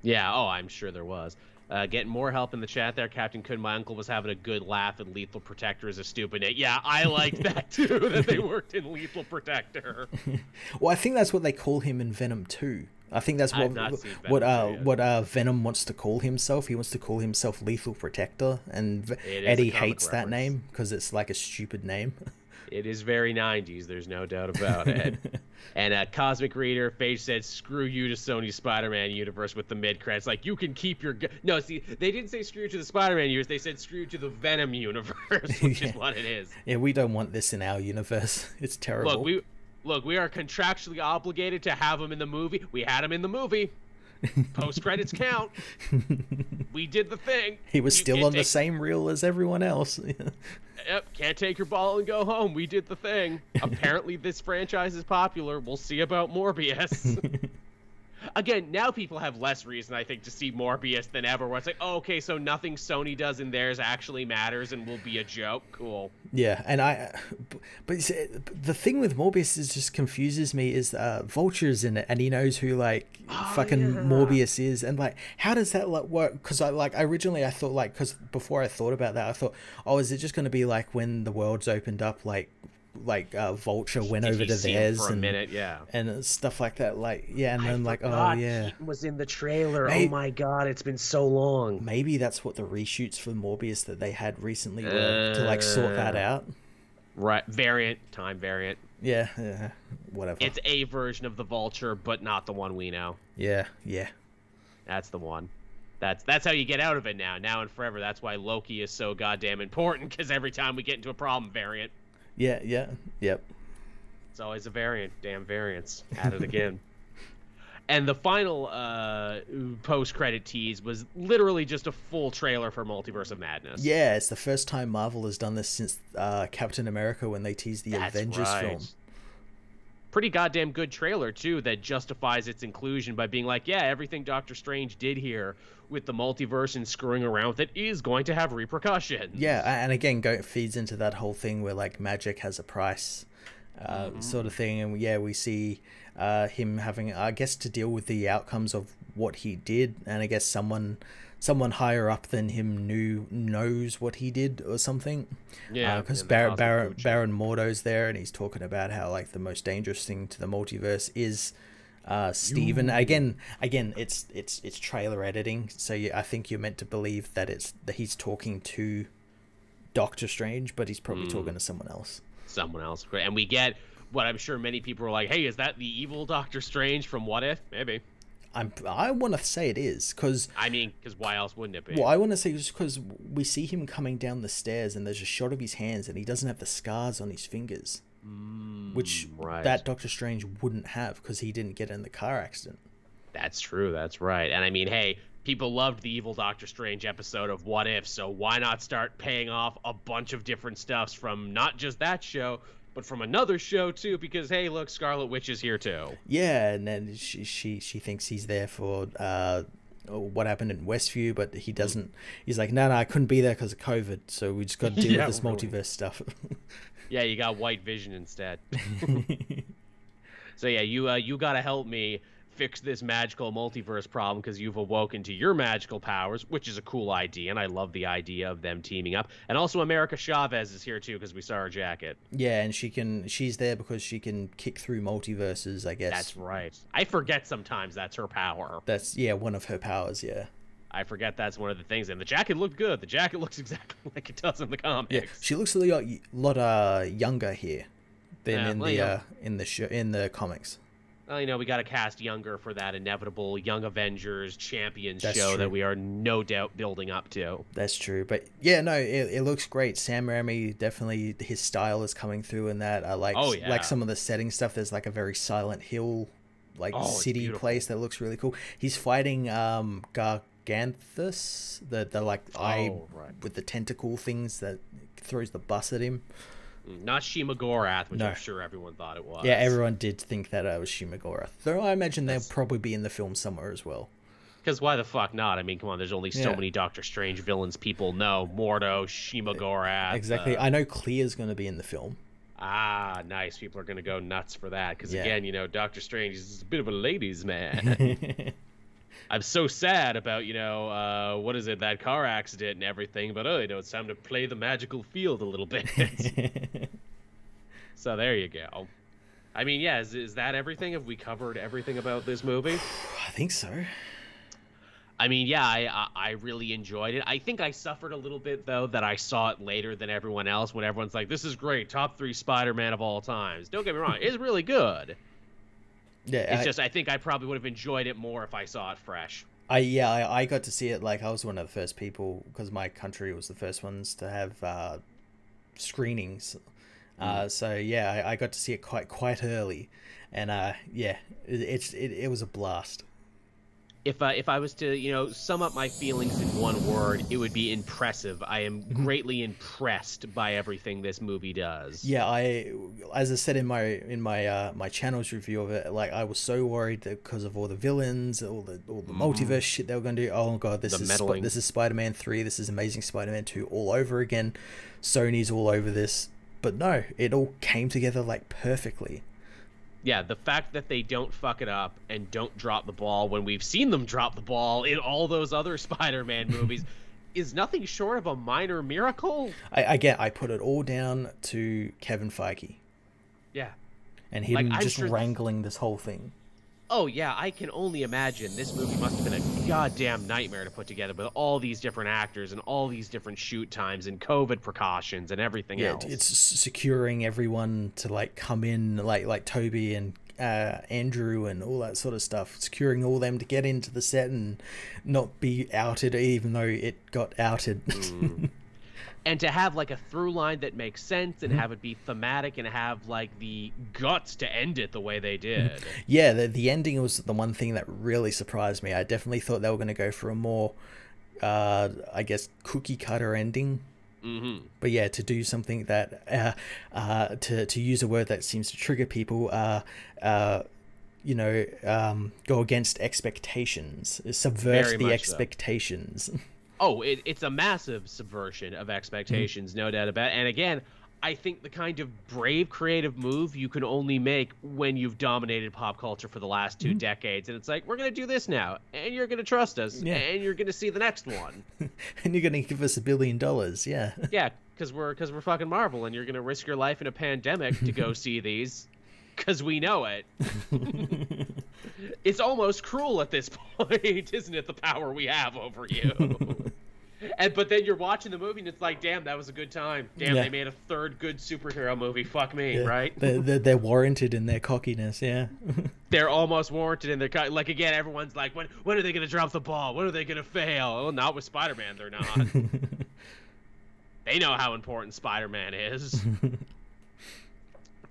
Yeah, I'm sure there was. Getting more help in the chat there. Captain Kun, my uncle was having a good laugh at Lethal Protector as a stupid name. Yeah, I like that too, that they worked in Lethal Protector. Well, I think that's what they call him in Venom 2. I think that's what Venom wants to call himself. He wants to call himself Lethal Protector, and Eddie hates that name because it's like a stupid name. It is very 90s, there's no doubt about it. And Cosmic Reader, Phage said, screw you to Sony's Spider-Man universe with the mid-credits. Like, you can keep your... No, see, they didn't say screw you to the Spider-Man universe, they said screw you to the Venom universe, which is what it is. Yeah, we don't want this in our universe. It's terrible. Look, we are contractually obligated to have him in the movie. We had him in the movie. Post-credits count. We did the thing. He was still on the same reel as everyone else. Yep, can't take your ball and go home. We did the thing. Apparently this franchise is popular. We'll see about Morbius. Again, now people have less reason, I think, to see Morbius than ever, where it's like, oh, okay, so nothing Sony does in theirs actually matters and will be a joke. Cool. Yeah, and but the thing with Morbius is just confuses me is Vulture's in it, and he knows who Morbius is, and like, how does that like work? Because originally I thought because before I thought about that, I thought, oh, is it just going to be like when the world's opened up, like Vulture went over to theirs for a minute, and stuff like that, and then Keaton was in the trailer. Oh my god, it's been so long. Maybe that's what the reshoots for Morbius that they had recently were, to like sort that out. Right, time variant. Yeah, whatever. It's a version of the Vulture, but not the one we know. Yeah. That's the one. That's how you get out of it now and forever. That's why Loki is so goddamn important, because every time we get into a problem, variant. Yep. It's always a variant. Damn variants. At it again. And the final post-credit tease was literally just a full trailer for Multiverse of Madness. Yeah, it's the first time Marvel has done this since Captain America when they teased the Avengers film. Pretty goddamn good trailer, too, that justifies its inclusion by being like, yeah, everything Doctor Strange did here with the multiverse and screwing around with it is going to have repercussions. Yeah, and again, feeds into that whole thing where, like, magic has a price sort of thing. And, yeah, we see him having, I guess, to deal with the outcomes of what he did. And I guess someone higher up than him knows what he did or something. Yeah, because Baron Mordo's there, and he's talking about how like the most dangerous thing to the multiverse is Steven. Again, it's trailer editing, so I think you're meant to believe that he's talking to Doctor Strange, but he's probably talking to someone else. And we get what I'm sure many people are like, hey, is that the evil Doctor Strange from What If? Maybe. I want to say it is, because why else wouldn't it be? Well, I want to say just because we see him coming down the stairs and there's a shot of his hands and he doesn't have the scars on his fingers, which that Doctor Strange wouldn't have because he didn't get in the car accident. That's true. That's right. And hey, people loved the evil Doctor Strange episode of What If, so why not start paying off a bunch of different stuffs from not just that show, but from another show too, because hey, look, Scarlet Witch is here too. Yeah, and then she thinks he's there for what happened in Westview, but he doesn't. He's like, no, I couldn't be there because of COVID, so we just got to deal with this multiverse stuff. Yeah, you got White Vision instead. So yeah, you gotta help me fix this magical multiverse problem because you've awoken to your magical powers, which is a cool idea, and I love the idea of them teaming up. And also America Chavez is here too because we saw her jacket. Yeah, and she's there because she can kick through multiverses, I guess. That's right. I forget sometimes that's her power. That's one of her powers, yeah. I forget that's one of the things, and the jacket looked good. The jacket looks exactly like it does in the comics. Yeah, she looks a lot younger here than in the comics. Well, we got to cast younger for that inevitable Young Avengers Champions That's show true. that we are no doubt building up to. That's true. But yeah, no, it looks great. Sam Raimi, definitely his style is coming through in that. I like like some of the setting stuff. There's like a very Silent Hill city place that looks really cool. He's fighting Garganthus, the like eye with the tentacle things that throws the bus at him. Not Shima-Gorath, which I'm sure everyone thought it was. Yeah, everyone did think that it was Shima-Gorath. Though I imagine they'll probably be in the film somewhere as well. Because why the fuck not? I mean, come on, there's only so many Doctor Strange villains people know. Mordo, Shima-Gorath. Exactly. I know Clear's going to be in the film. Ah, nice. People are going to go nuts for that. Because again, Doctor Strange is a bit of a ladies' man. I'm so sad about, what is it, that car accident and everything, but, it's time to play the magical field a little bit. So there you go. I mean, yeah, is that everything? Have we covered everything about this movie? I think so. I mean, yeah, I really enjoyed it. I think I suffered a little bit, though, that I saw it later than everyone else, when everyone's like, this is great, top 3 Spider-Man of all times. Don't get me wrong, it's really good. Yeah, it's I think I probably would have enjoyed it more if I saw it fresh. I got to see it, like, I was one of the first people, because my country was the first ones to have screenings. So yeah, I got to see it quite early, and it was a blast. If I was to, sum up my feelings in one word, it would be impressive. I am greatly impressed by everything this movie does. Yeah, as I said in my channel's review of it, like, I was so worried that because of all the villains, all the multiverse shit they were going to do. Oh god, this is Spider-Man 3, this is Amazing Spider-Man 2 all over again. Sony's all over this, but no, it all came together like perfectly. Yeah, the fact that they don't fuck it up and don't drop the ball when we've seen them drop the ball in all those other Spider-Man movies is nothing short of a minor miracle. I put it all down to Kevin Feige. Yeah. And him just wrangling this whole thing. Oh, yeah, I can only imagine this movie must have been a goddamn nightmare to put together with all these different actors and all these different shoot times and COVID precautions and everything else. Yeah, it's securing everyone to, like, come in, like Toby and Andrew and all that sort of stuff. Securing all them to get into the set and not be outed, even though it got outed. And to have, like, a through line that makes sense and have it be thematic and have, like, the guts to end it the way they did. Yeah, the ending was the one thing that really surprised me. I definitely thought they were going to go for a more, I guess, cookie cutter ending. But yeah, to do something that, to use a word that seems to trigger people, go against expectations, subvert the expectations. Oh, it's a massive subversion of expectations, no doubt about it. And again, I think the kind of brave, creative move you can only make when you've dominated pop culture for the last 2 decades. And it's like, we're going to do this now, and you're going to trust us, and you're going to see the next one. And you're going to give us $1 billion, yeah. Yeah, because we're fucking Marvel, and you're going to risk your life in a pandemic to go see these, because we know it. It's almost cruel at this point, isn't it, the power we have over you? But then you're watching the movie and it's like, damn, that was a good time. Damn, they made a 3rd good superhero movie. Fuck me, right? They're warranted in their cockiness, yeah. They're almost warranted in their like, again, everyone's like, when are they going to drop the ball? When are they going to fail? Well, not with Spider-Man, they're not. They know how important Spider-Man is.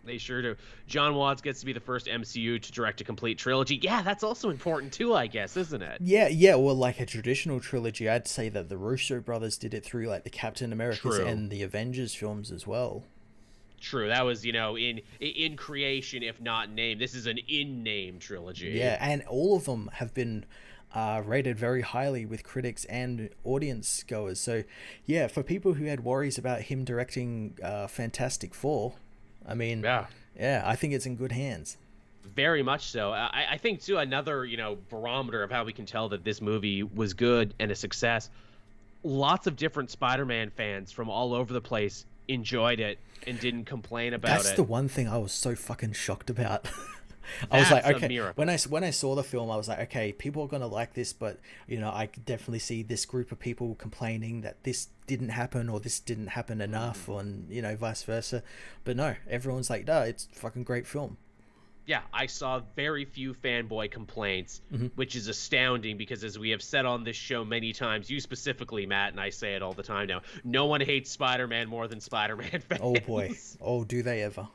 They sure do. John Watts gets to be the first MCU to direct a complete trilogy. Yeah, that's also important too, I guess, isn't it? Yeah. Well, like a traditional trilogy, I'd say that the Russo brothers did it through, like, the Captain Americas and the Avengers films as well. True. That was, in creation, if not name. This is an in-name trilogy. Yeah, and all of them have been rated very highly with critics and audience goers. So, yeah, for people who had worries about him directing Fantastic Four, I mean, yeah, I think it's in good hands. Very much so. I think, too, another, barometer of how we can tell that this movie was good and a success. Lots of different Spider-Man fans from all over the place enjoyed it and didn't complain about it. That's the one thing I was so fucking shocked about. I was like, okay, when I saw the film, I was like, okay, people are going to like this, but, I could definitely see this group of people complaining that this didn't happen or this didn't happen enough, and, vice versa. But no, everyone's like, no, it's a fucking great film. Yeah, I saw very few fanboy complaints, which is astounding because, as we have said on this show many times, you specifically, Matt, and I say it all the time now, no one hates Spider-Man more than Spider-Man fans. Oh boy. Oh, do they ever.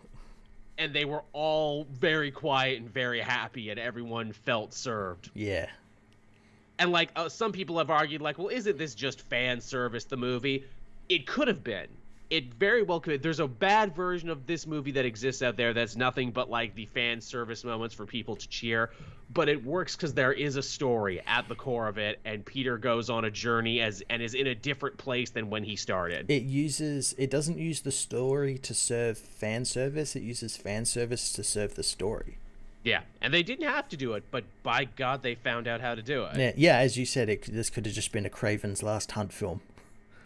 And they were all very quiet and very happy, and everyone felt served. Yeah. And, like, some people have argued, like, well, isn't this just fan service, the movie? It could have been. It very well could. There's a bad version of this movie that exists out there that's nothing but like the fan service moments for people to cheer, but it works because there is a story at the core of it, and Peter goes on a journey and is in a different place than when he started. It doesn't use the story to serve fan service. It uses fan service to serve the story. Yeah, and they didn't have to do it, but by God, they found out how to do it. Yeah, as you said, this could have just been a Craven's Last Hunt film.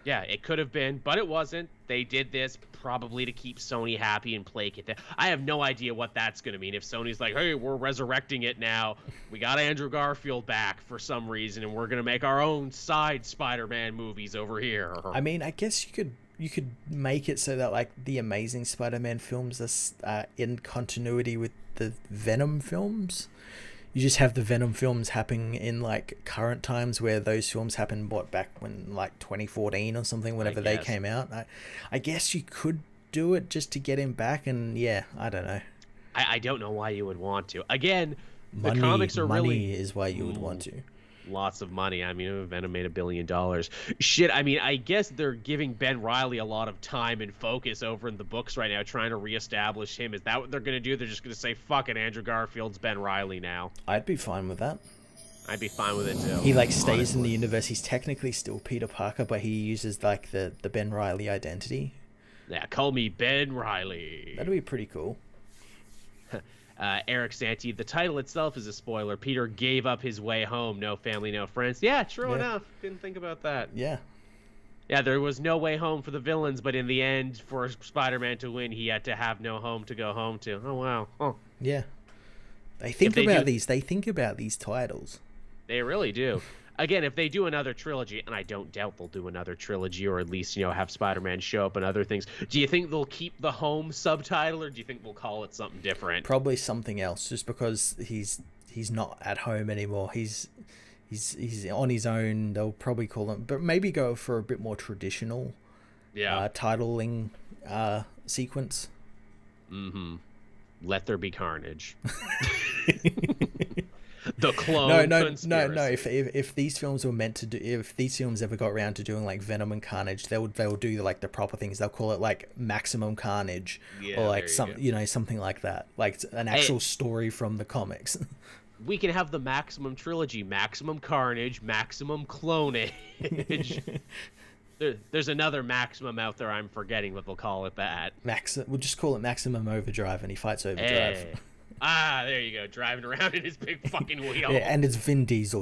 Yeah, it could have been, but it wasn't. They did this probably to keep Sony happy and placate them. I have no idea what that's going to mean. If Sony's like, hey, we're resurrecting it now. We got Andrew Garfield back for some reason, and we're going to make our own side Spider-Man movies over here. I mean, I guess you could make it so that, like, the Amazing Spider-Man films are in continuity with the Venom films. You just have the Venom films happening in, like, current times, where those films happened, back when, like, 2014 or something, whenever they came out. I guess you could do it just to get him back, and yeah, I don't know. I don't know why you would want to. Again, the money, comics are money really... is why you would want to. Lots of money. I mean, Venom made $1 billion. Shit, I mean, I guess they're giving Ben Reilly a lot of time and focus over in the books right now, trying to reestablish him. Is that what they're going to do? They're just going to say, fuck it, Andrew Garfield's Ben Reilly now. I'd be fine with that. I'd be fine with it, too. He, like, stays in the universe. He's technically still Peter Parker, but he uses, like, the Ben Reilly identity. Yeah, call me Ben Reilly. That'd be pretty cool. Eric Santi, the title itself is a spoiler. Peter gave up his way home. No family, no friends. Yeah, true enough. Didn't think about that. Yeah. Yeah, there was no way home for the villains, but in the end, for Spider-Man to win, he had to have no home to go home to. Oh, wow. Oh. Yeah. They think about these. They think about these titles. They really do. Again, if they do another trilogy, and I don't doubt they'll do another trilogy, or at least, have Spider-Man show up and other things, do you think they'll keep the home subtitle, or do you think we'll call it something different? Probably something else, just because he's not at home anymore. He's on his own. They'll probably call him, but maybe go for a bit more traditional titling sequence. Mm-hmm. Let there be carnage. The clone conspiracy. If these films were meant to do, if these films ever got around to doing like Venom and Carnage, they'll do like the proper things. They'll call it like Maximum Carnage, or like something like that, like an actual story from the comics. We can have the Maximum trilogy: Maximum Carnage, Maximum Clonage. There's another Maximum out there I'm forgetting, but they'll call it that. We'll just call it Maximum Overdrive, and he fights Overdrive. Hey. There you go, driving around in his big fucking wheel. Yeah, and it's Vin Diesel,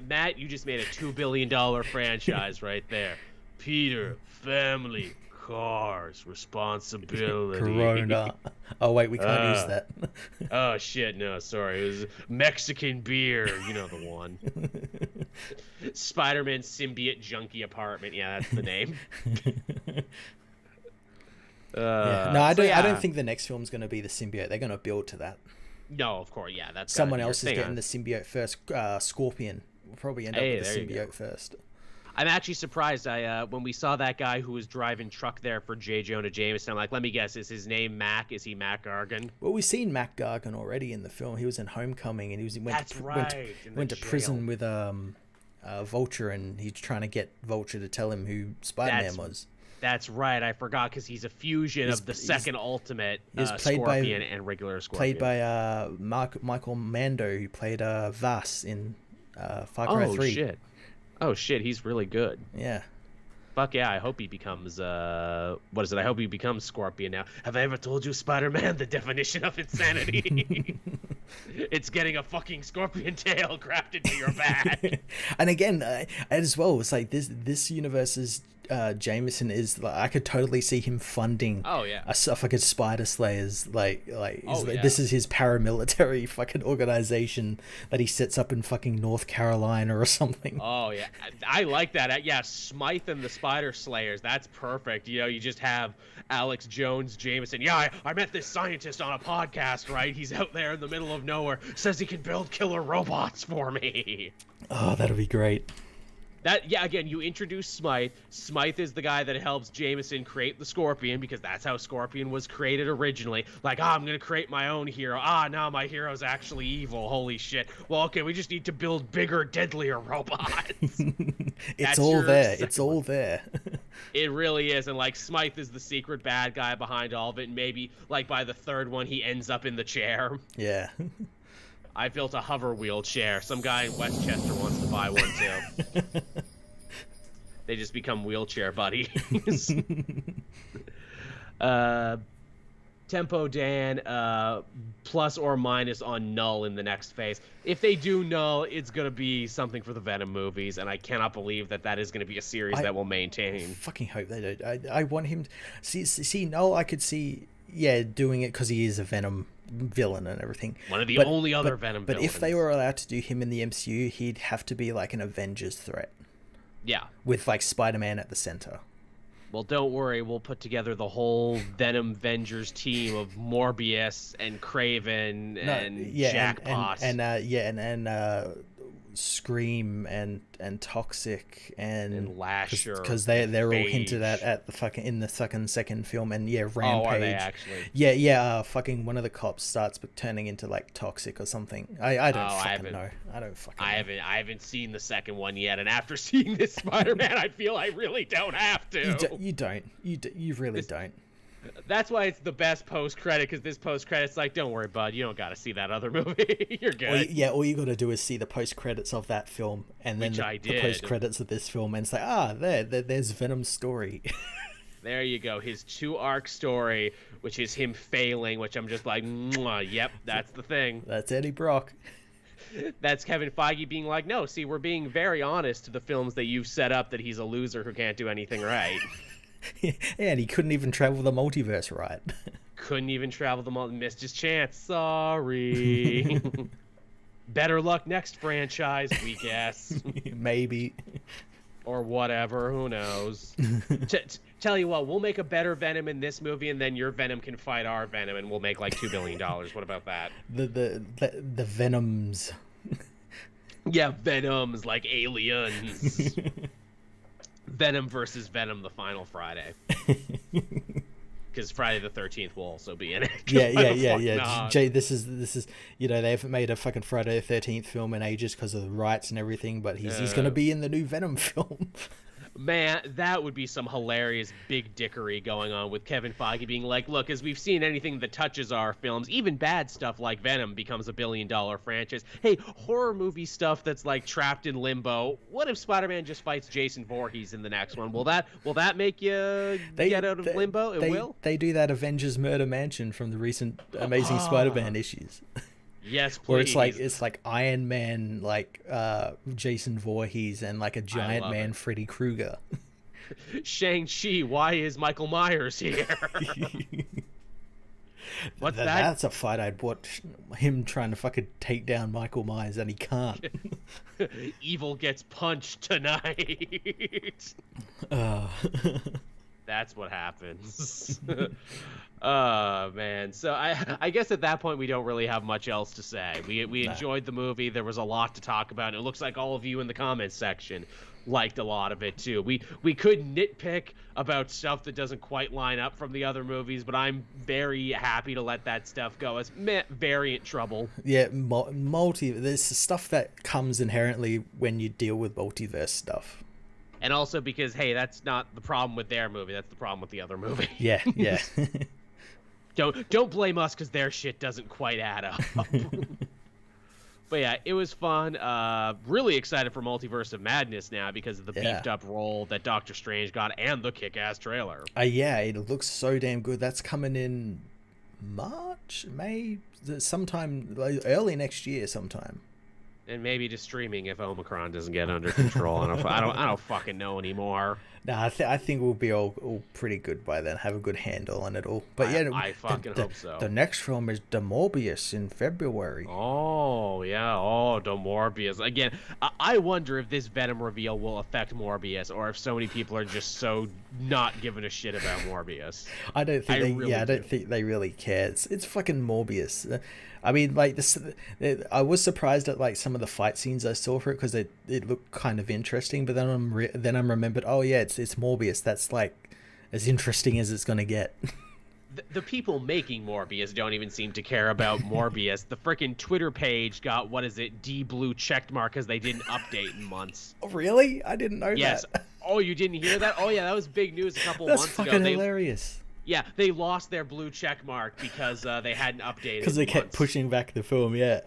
Matt, you just made a $2 billion franchise right there. Peter, family, cars, responsibility. Corona. Oh, wait, we can't use that. Oh, shit, no, sorry. It was Mexican beer, you know the one. Spider-Man symbiote junkie apartment. Yeah, that's the name. No, I don't think the next film's going to be the symbiote. They're going to build to that. No, of course, yeah. That's someone else is getting the symbiote first. Scorpion will probably end up with the symbiote first. I'm actually surprised. When we saw that guy who was driving truck there for J. Jonah Jameson, I'm like, let me guess, is his name Mac? Is he Mac Gargan? Well, we've seen Mac Gargan already in the film. He was in Homecoming, and went to prison with Vulture, and he's trying to get Vulture to tell him who Spider-Man was. That's right. I forgot, because he's a fusion of the second Ultimate Scorpion and regular Scorpion. Played by Michael Mando, who played Vass in Far Cry 3. Shit. Oh, shit. He's really good. Yeah. Fuck yeah. I hope he becomes, what is it? I hope he becomes Scorpion now. Have I ever told you, Spider-Man, the definition of insanity? It's getting a fucking scorpion tail grafted to your back. And again, as well, it's like this universe's Jameson is like, I could totally see him funding a fucking Spider Slayers, this is his paramilitary fucking organization that he sets up in fucking North Carolina or something. Oh yeah, I like that. Yeah, Smythe and the Spider Slayers. That's perfect. You know, you just have Alex Jones Jameson. Yeah, I met this scientist on a podcast, right? He's out there in the middle of nowhere. Says he can build killer robots for me. Oh, that'll be great. Yeah, again, you introduce Smythe. Smythe is the guy that helps Jameson create the Scorpion, because that's how Scorpion was created originally. Like, I'm going to create my own hero. Now my hero's actually evil. Holy shit. Well, okay, we just need to build bigger, deadlier robots. It's all there. It's all there. It really is. And, like, Smythe is the secret bad guy behind all of it. And maybe, like, by the third one, he ends up in the chair. Yeah. I built a hover wheelchair. Some guy in Westchester wants to buy one too. They just become wheelchair buddies. Tempo Dan, plus or minus on Null in the next phase. If they do Null, it's going to be something for the Venom movies, and I cannot believe that is going to be a series that will maintain. I fucking hope they don't. I want him to... See, Null, I could see, yeah, doing it because he is a Venom villain and everything. One of the only other Venom villains. But if they were allowed to do him in the MCU, he'd have to be like an Avengers threat. Yeah. With like Spider-Man at the center. Well, don't worry. We'll put together the whole Venom Avengers team of Morbius and Kraven and Jackpot. And Scream and Toxic and Lasher, because they're all hinted at the fucking in the second film. And yeah, Rampage. Oh, are they actually? Yeah. Fucking one of the cops starts turning into like Toxic or something. I don't fucking know. I don't fucking know. I haven't seen the second one yet, and after seeing this Spider-Man, I feel I really don't have to. You really don't. That's why it's the best post-credit, because this post-credit's like, don't worry, bud, you don't got to see that other movie. You're good. All you got to do is see the post-credits of that film, and then the post-credits of this film, and it's like, there's Venom's story. There you go. His 2-arc story, which is him failing, which I'm just like, yep, that's the thing. That's Eddie Brock. That's Kevin Feige being like, no, see, we're being very honest to the films that you've set up that he's a loser who can't do anything right. Yeah, and he couldn't even travel the multiverse right. Couldn't even travel the multiverse. Missed his chance. Sorry. Better luck next franchise, we guess. Maybe. Or whatever. Who knows? Tell you what, we'll make a better Venom in this movie, and then your Venom can fight our Venom, and we'll make like $2 billion. What about that? The Venoms. Yeah, Venoms like aliens. Venom versus Venom, the final Friday. Because Friday the 13th will also be in it. Yeah. Jay, this is they haven't made a fucking Friday the 13th film in ages because of the rights and everything, but he's gonna be in the new Venom film. Man, that would be some hilarious big dickery going on with Kevin Feige being like, look, as we've seen anything that touches our films, even bad stuff like Venom becomes $1 billion franchise. Hey, horror movie stuff that's like trapped in limbo. What if Spider-Man just fights Jason Voorhees in the next one? Will that make you get out of limbo? It will? They do that Avengers Murder Mansion from the recent Amazing Spider-Man issues. Yes, please. Where it's like Iron Man, like Jason Voorhees, and like a giant man, Freddy Krueger. Shang-Chi, why is Michael Myers here? What's that? That's a fight I'd watch. Him trying to fucking take down Michael Myers, and he can't. Evil gets punched tonight. That's what happens. Oh, man. So I guess at that point we don't really have much else to say. We enjoyed the movie. There was a lot to talk about. And it looks like all of you in the comments section liked a lot of it too. We could nitpick about stuff that doesn't quite line up from the other movies, but I'm very happy to let that stuff go as variant trouble. Yeah, there's stuff that comes inherently when you deal with multiverse stuff. And also because, hey, that's not the problem with their movie. That's the problem with the other movie. Yeah. Don't blame us because their shit doesn't quite add up. But yeah, it was fun. Really excited for Multiverse of Madness now because of the beefed up role that Doctor Strange got and the kick-ass trailer. Yeah, it looks so damn good. That's coming in March, May, sometime like early next year sometime. And maybe just streaming if Omicron doesn't get under control. I don't fucking know anymore. No, I think we'll be all pretty good by then. Have a good handle on it all. But I fucking hope so. The next film is The Morbius in February. Oh yeah, the Morbius again. I wonder if this Venom reveal will affect Morbius, or if so many people are just so not giving a shit about Morbius. I don't think they really care. It's fucking Morbius. I mean, like this. I was surprised at like some of the fight scenes I saw for it because it looked kind of interesting. But then I'm remembered. Oh yeah, it's Morbius. That's like as interesting as it's gonna get. The people making Morbius don't even seem to care about Morbius. The freaking Twitter page got, what is it, D blue checked mark because they didn't update in months. Oh, really? I didn't know yes. that. Oh, you didn't hear that? Oh, yeah, that was big news a couple months ago. That's fucking hilarious. Yeah, they lost their blue check mark because they hadn't updated. Because they kept pushing back the film, yeah.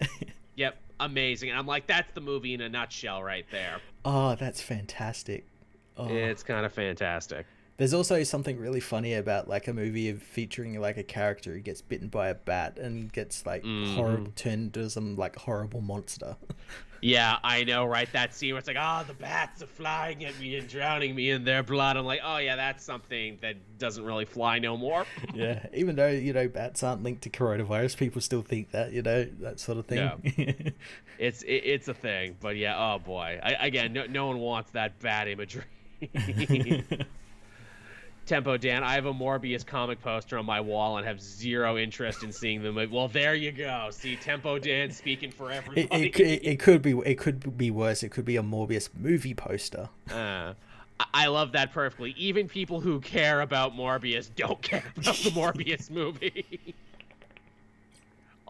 Yep, amazing. And I'm like, that's the movie in a nutshell right there. Oh, that's fantastic. Oh. It's kind of fantastic. There's also something really funny about like a movie featuring like a character who gets bitten by a bat and gets like turned into some like horrible monster. Yeah, I know, right? That scene where it's like, the bats are flying at me and drowning me in their blood. I'm like, oh yeah, that's something that doesn't really fly no more. Yeah, even though, bats aren't linked to coronavirus, people still think that, that sort of thing. Yeah. It's a thing, but yeah, oh boy. Again, no one wants that bat imagery. Tempo Dan, I have a Morbius comic poster on my wall and have zero interest in seeing them. Well, there you go. See, Tempo Dan speaking for everybody. It could be worse. It could be a Morbius movie poster. I love that perfectly. Even people who care about Morbius don't care about the Morbius movie.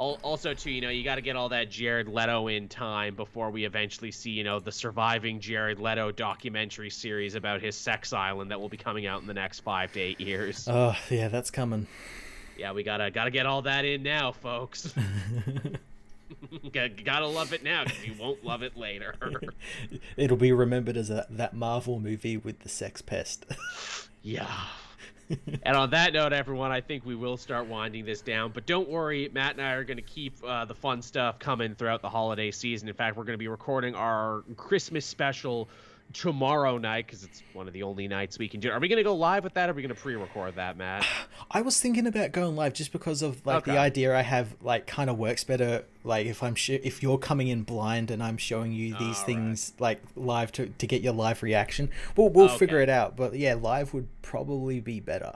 Also, too, you got to get all that Jared Leto in time before we eventually see, the surviving Jared Leto documentary series about his sex island that will be coming out in the next 5 to 8 years. Oh, yeah, that's coming. Yeah, we gotta get all that in now, folks. Gotta love it now, because you won't love it later. It'll be remembered as that Marvel movie with the sex pest. Yeah. And on that note, everyone, I think we will start winding this down. But don't worry, Matt and I are going to keep the fun stuff coming throughout the holiday season. In fact, we're going to be recording our Christmas special tomorrow night because it's one of the only nights we can do. Are we going to go live with that, or are we going to pre-record that, Matt? I was thinking about going live just because of the idea I have kind of works better. Like if you're coming in blind and I'm showing you these things like live to get your live reaction, we'll figure it out. But yeah, live would probably be better.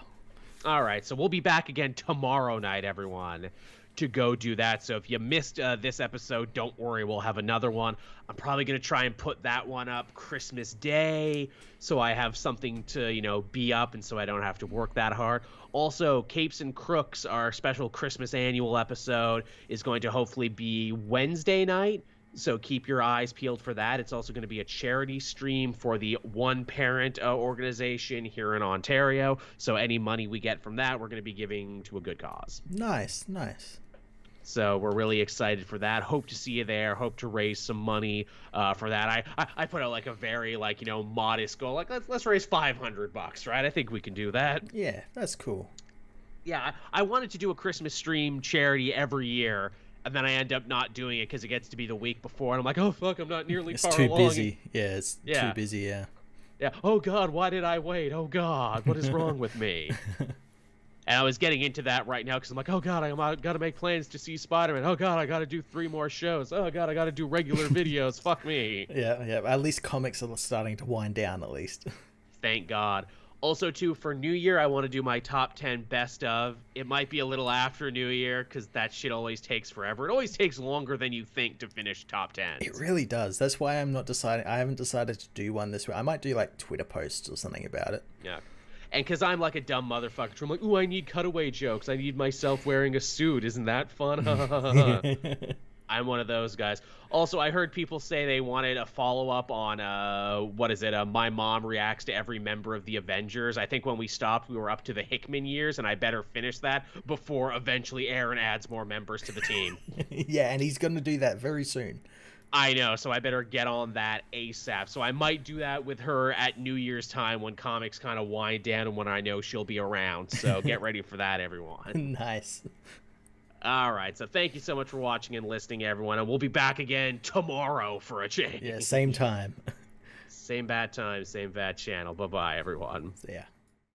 All right, so we'll be back again tomorrow night, everyone, to go do that. So if you missed this episode, don't worry, we'll have another one. I'm probably going to try and put that one up Christmas Day so I have something to, be up and so I don't have to work that hard. Also, Capes and Crooks, our special Christmas annual episode, is going to hopefully be Wednesday night. So keep your eyes peeled for that. It's also going to be a charity stream for the One Parent organization here in Ontario. So any money we get from that, we're going to be giving to a good cause. Nice. So we're really excited for that. Hope to see you there. Hope to raise some money for that. I put out like a very modest goal. Like let's raise $500, right? I think we can do that. Yeah, that's cool. Yeah, I wanted to do a Christmas stream charity every year. And then I end up not doing it because it gets to be the week before. And I'm like, oh, fuck, I'm not nearly far along. It's too busy. Yeah, it's too busy, yeah. Yeah. Oh, God, why did I wait? Oh, God, what is wrong with me? And I was getting into that right now because I'm like, oh, God, I got to make plans to see Spider-Man. Oh, God, I got to do 3 more shows. Oh, God, I got to do regular videos. Fuck me. Yeah. At least comics are starting to wind down, at least. Thank God. Also, too, for New Year, I want to do my top 10 best of. It might be a little after New Year because that shit always takes forever. It always takes longer than you think to finish top 10. It really does. That's why I'm not deciding. I haven't decided to do one this way. I might do Twitter posts or something about it. Yeah. And because I'm like a dumb motherfucker. I'm like, ooh, I need cutaway jokes. I need myself wearing a suit. Isn't that fun? I'm one of those guys. Also, I heard people say they wanted a follow-up on, My Mom Reacts to Every Member of the Avengers. I think when we stopped, we were up to the Hickman years, and I better finish that before eventually Aaron adds more members to the team. Yeah, and he's going to do that very soon. I know, so I better get on that ASAP. So I might do that with her at New Year's time when comics kind of wind down and when I know she'll be around. So get ready for that, everyone. Nice. All right, so thank you so much for watching and listening, everyone, and we'll be back again tomorrow for a change. Yeah, same time. Same bad time, same bad channel. Bye-bye, everyone. So, yeah.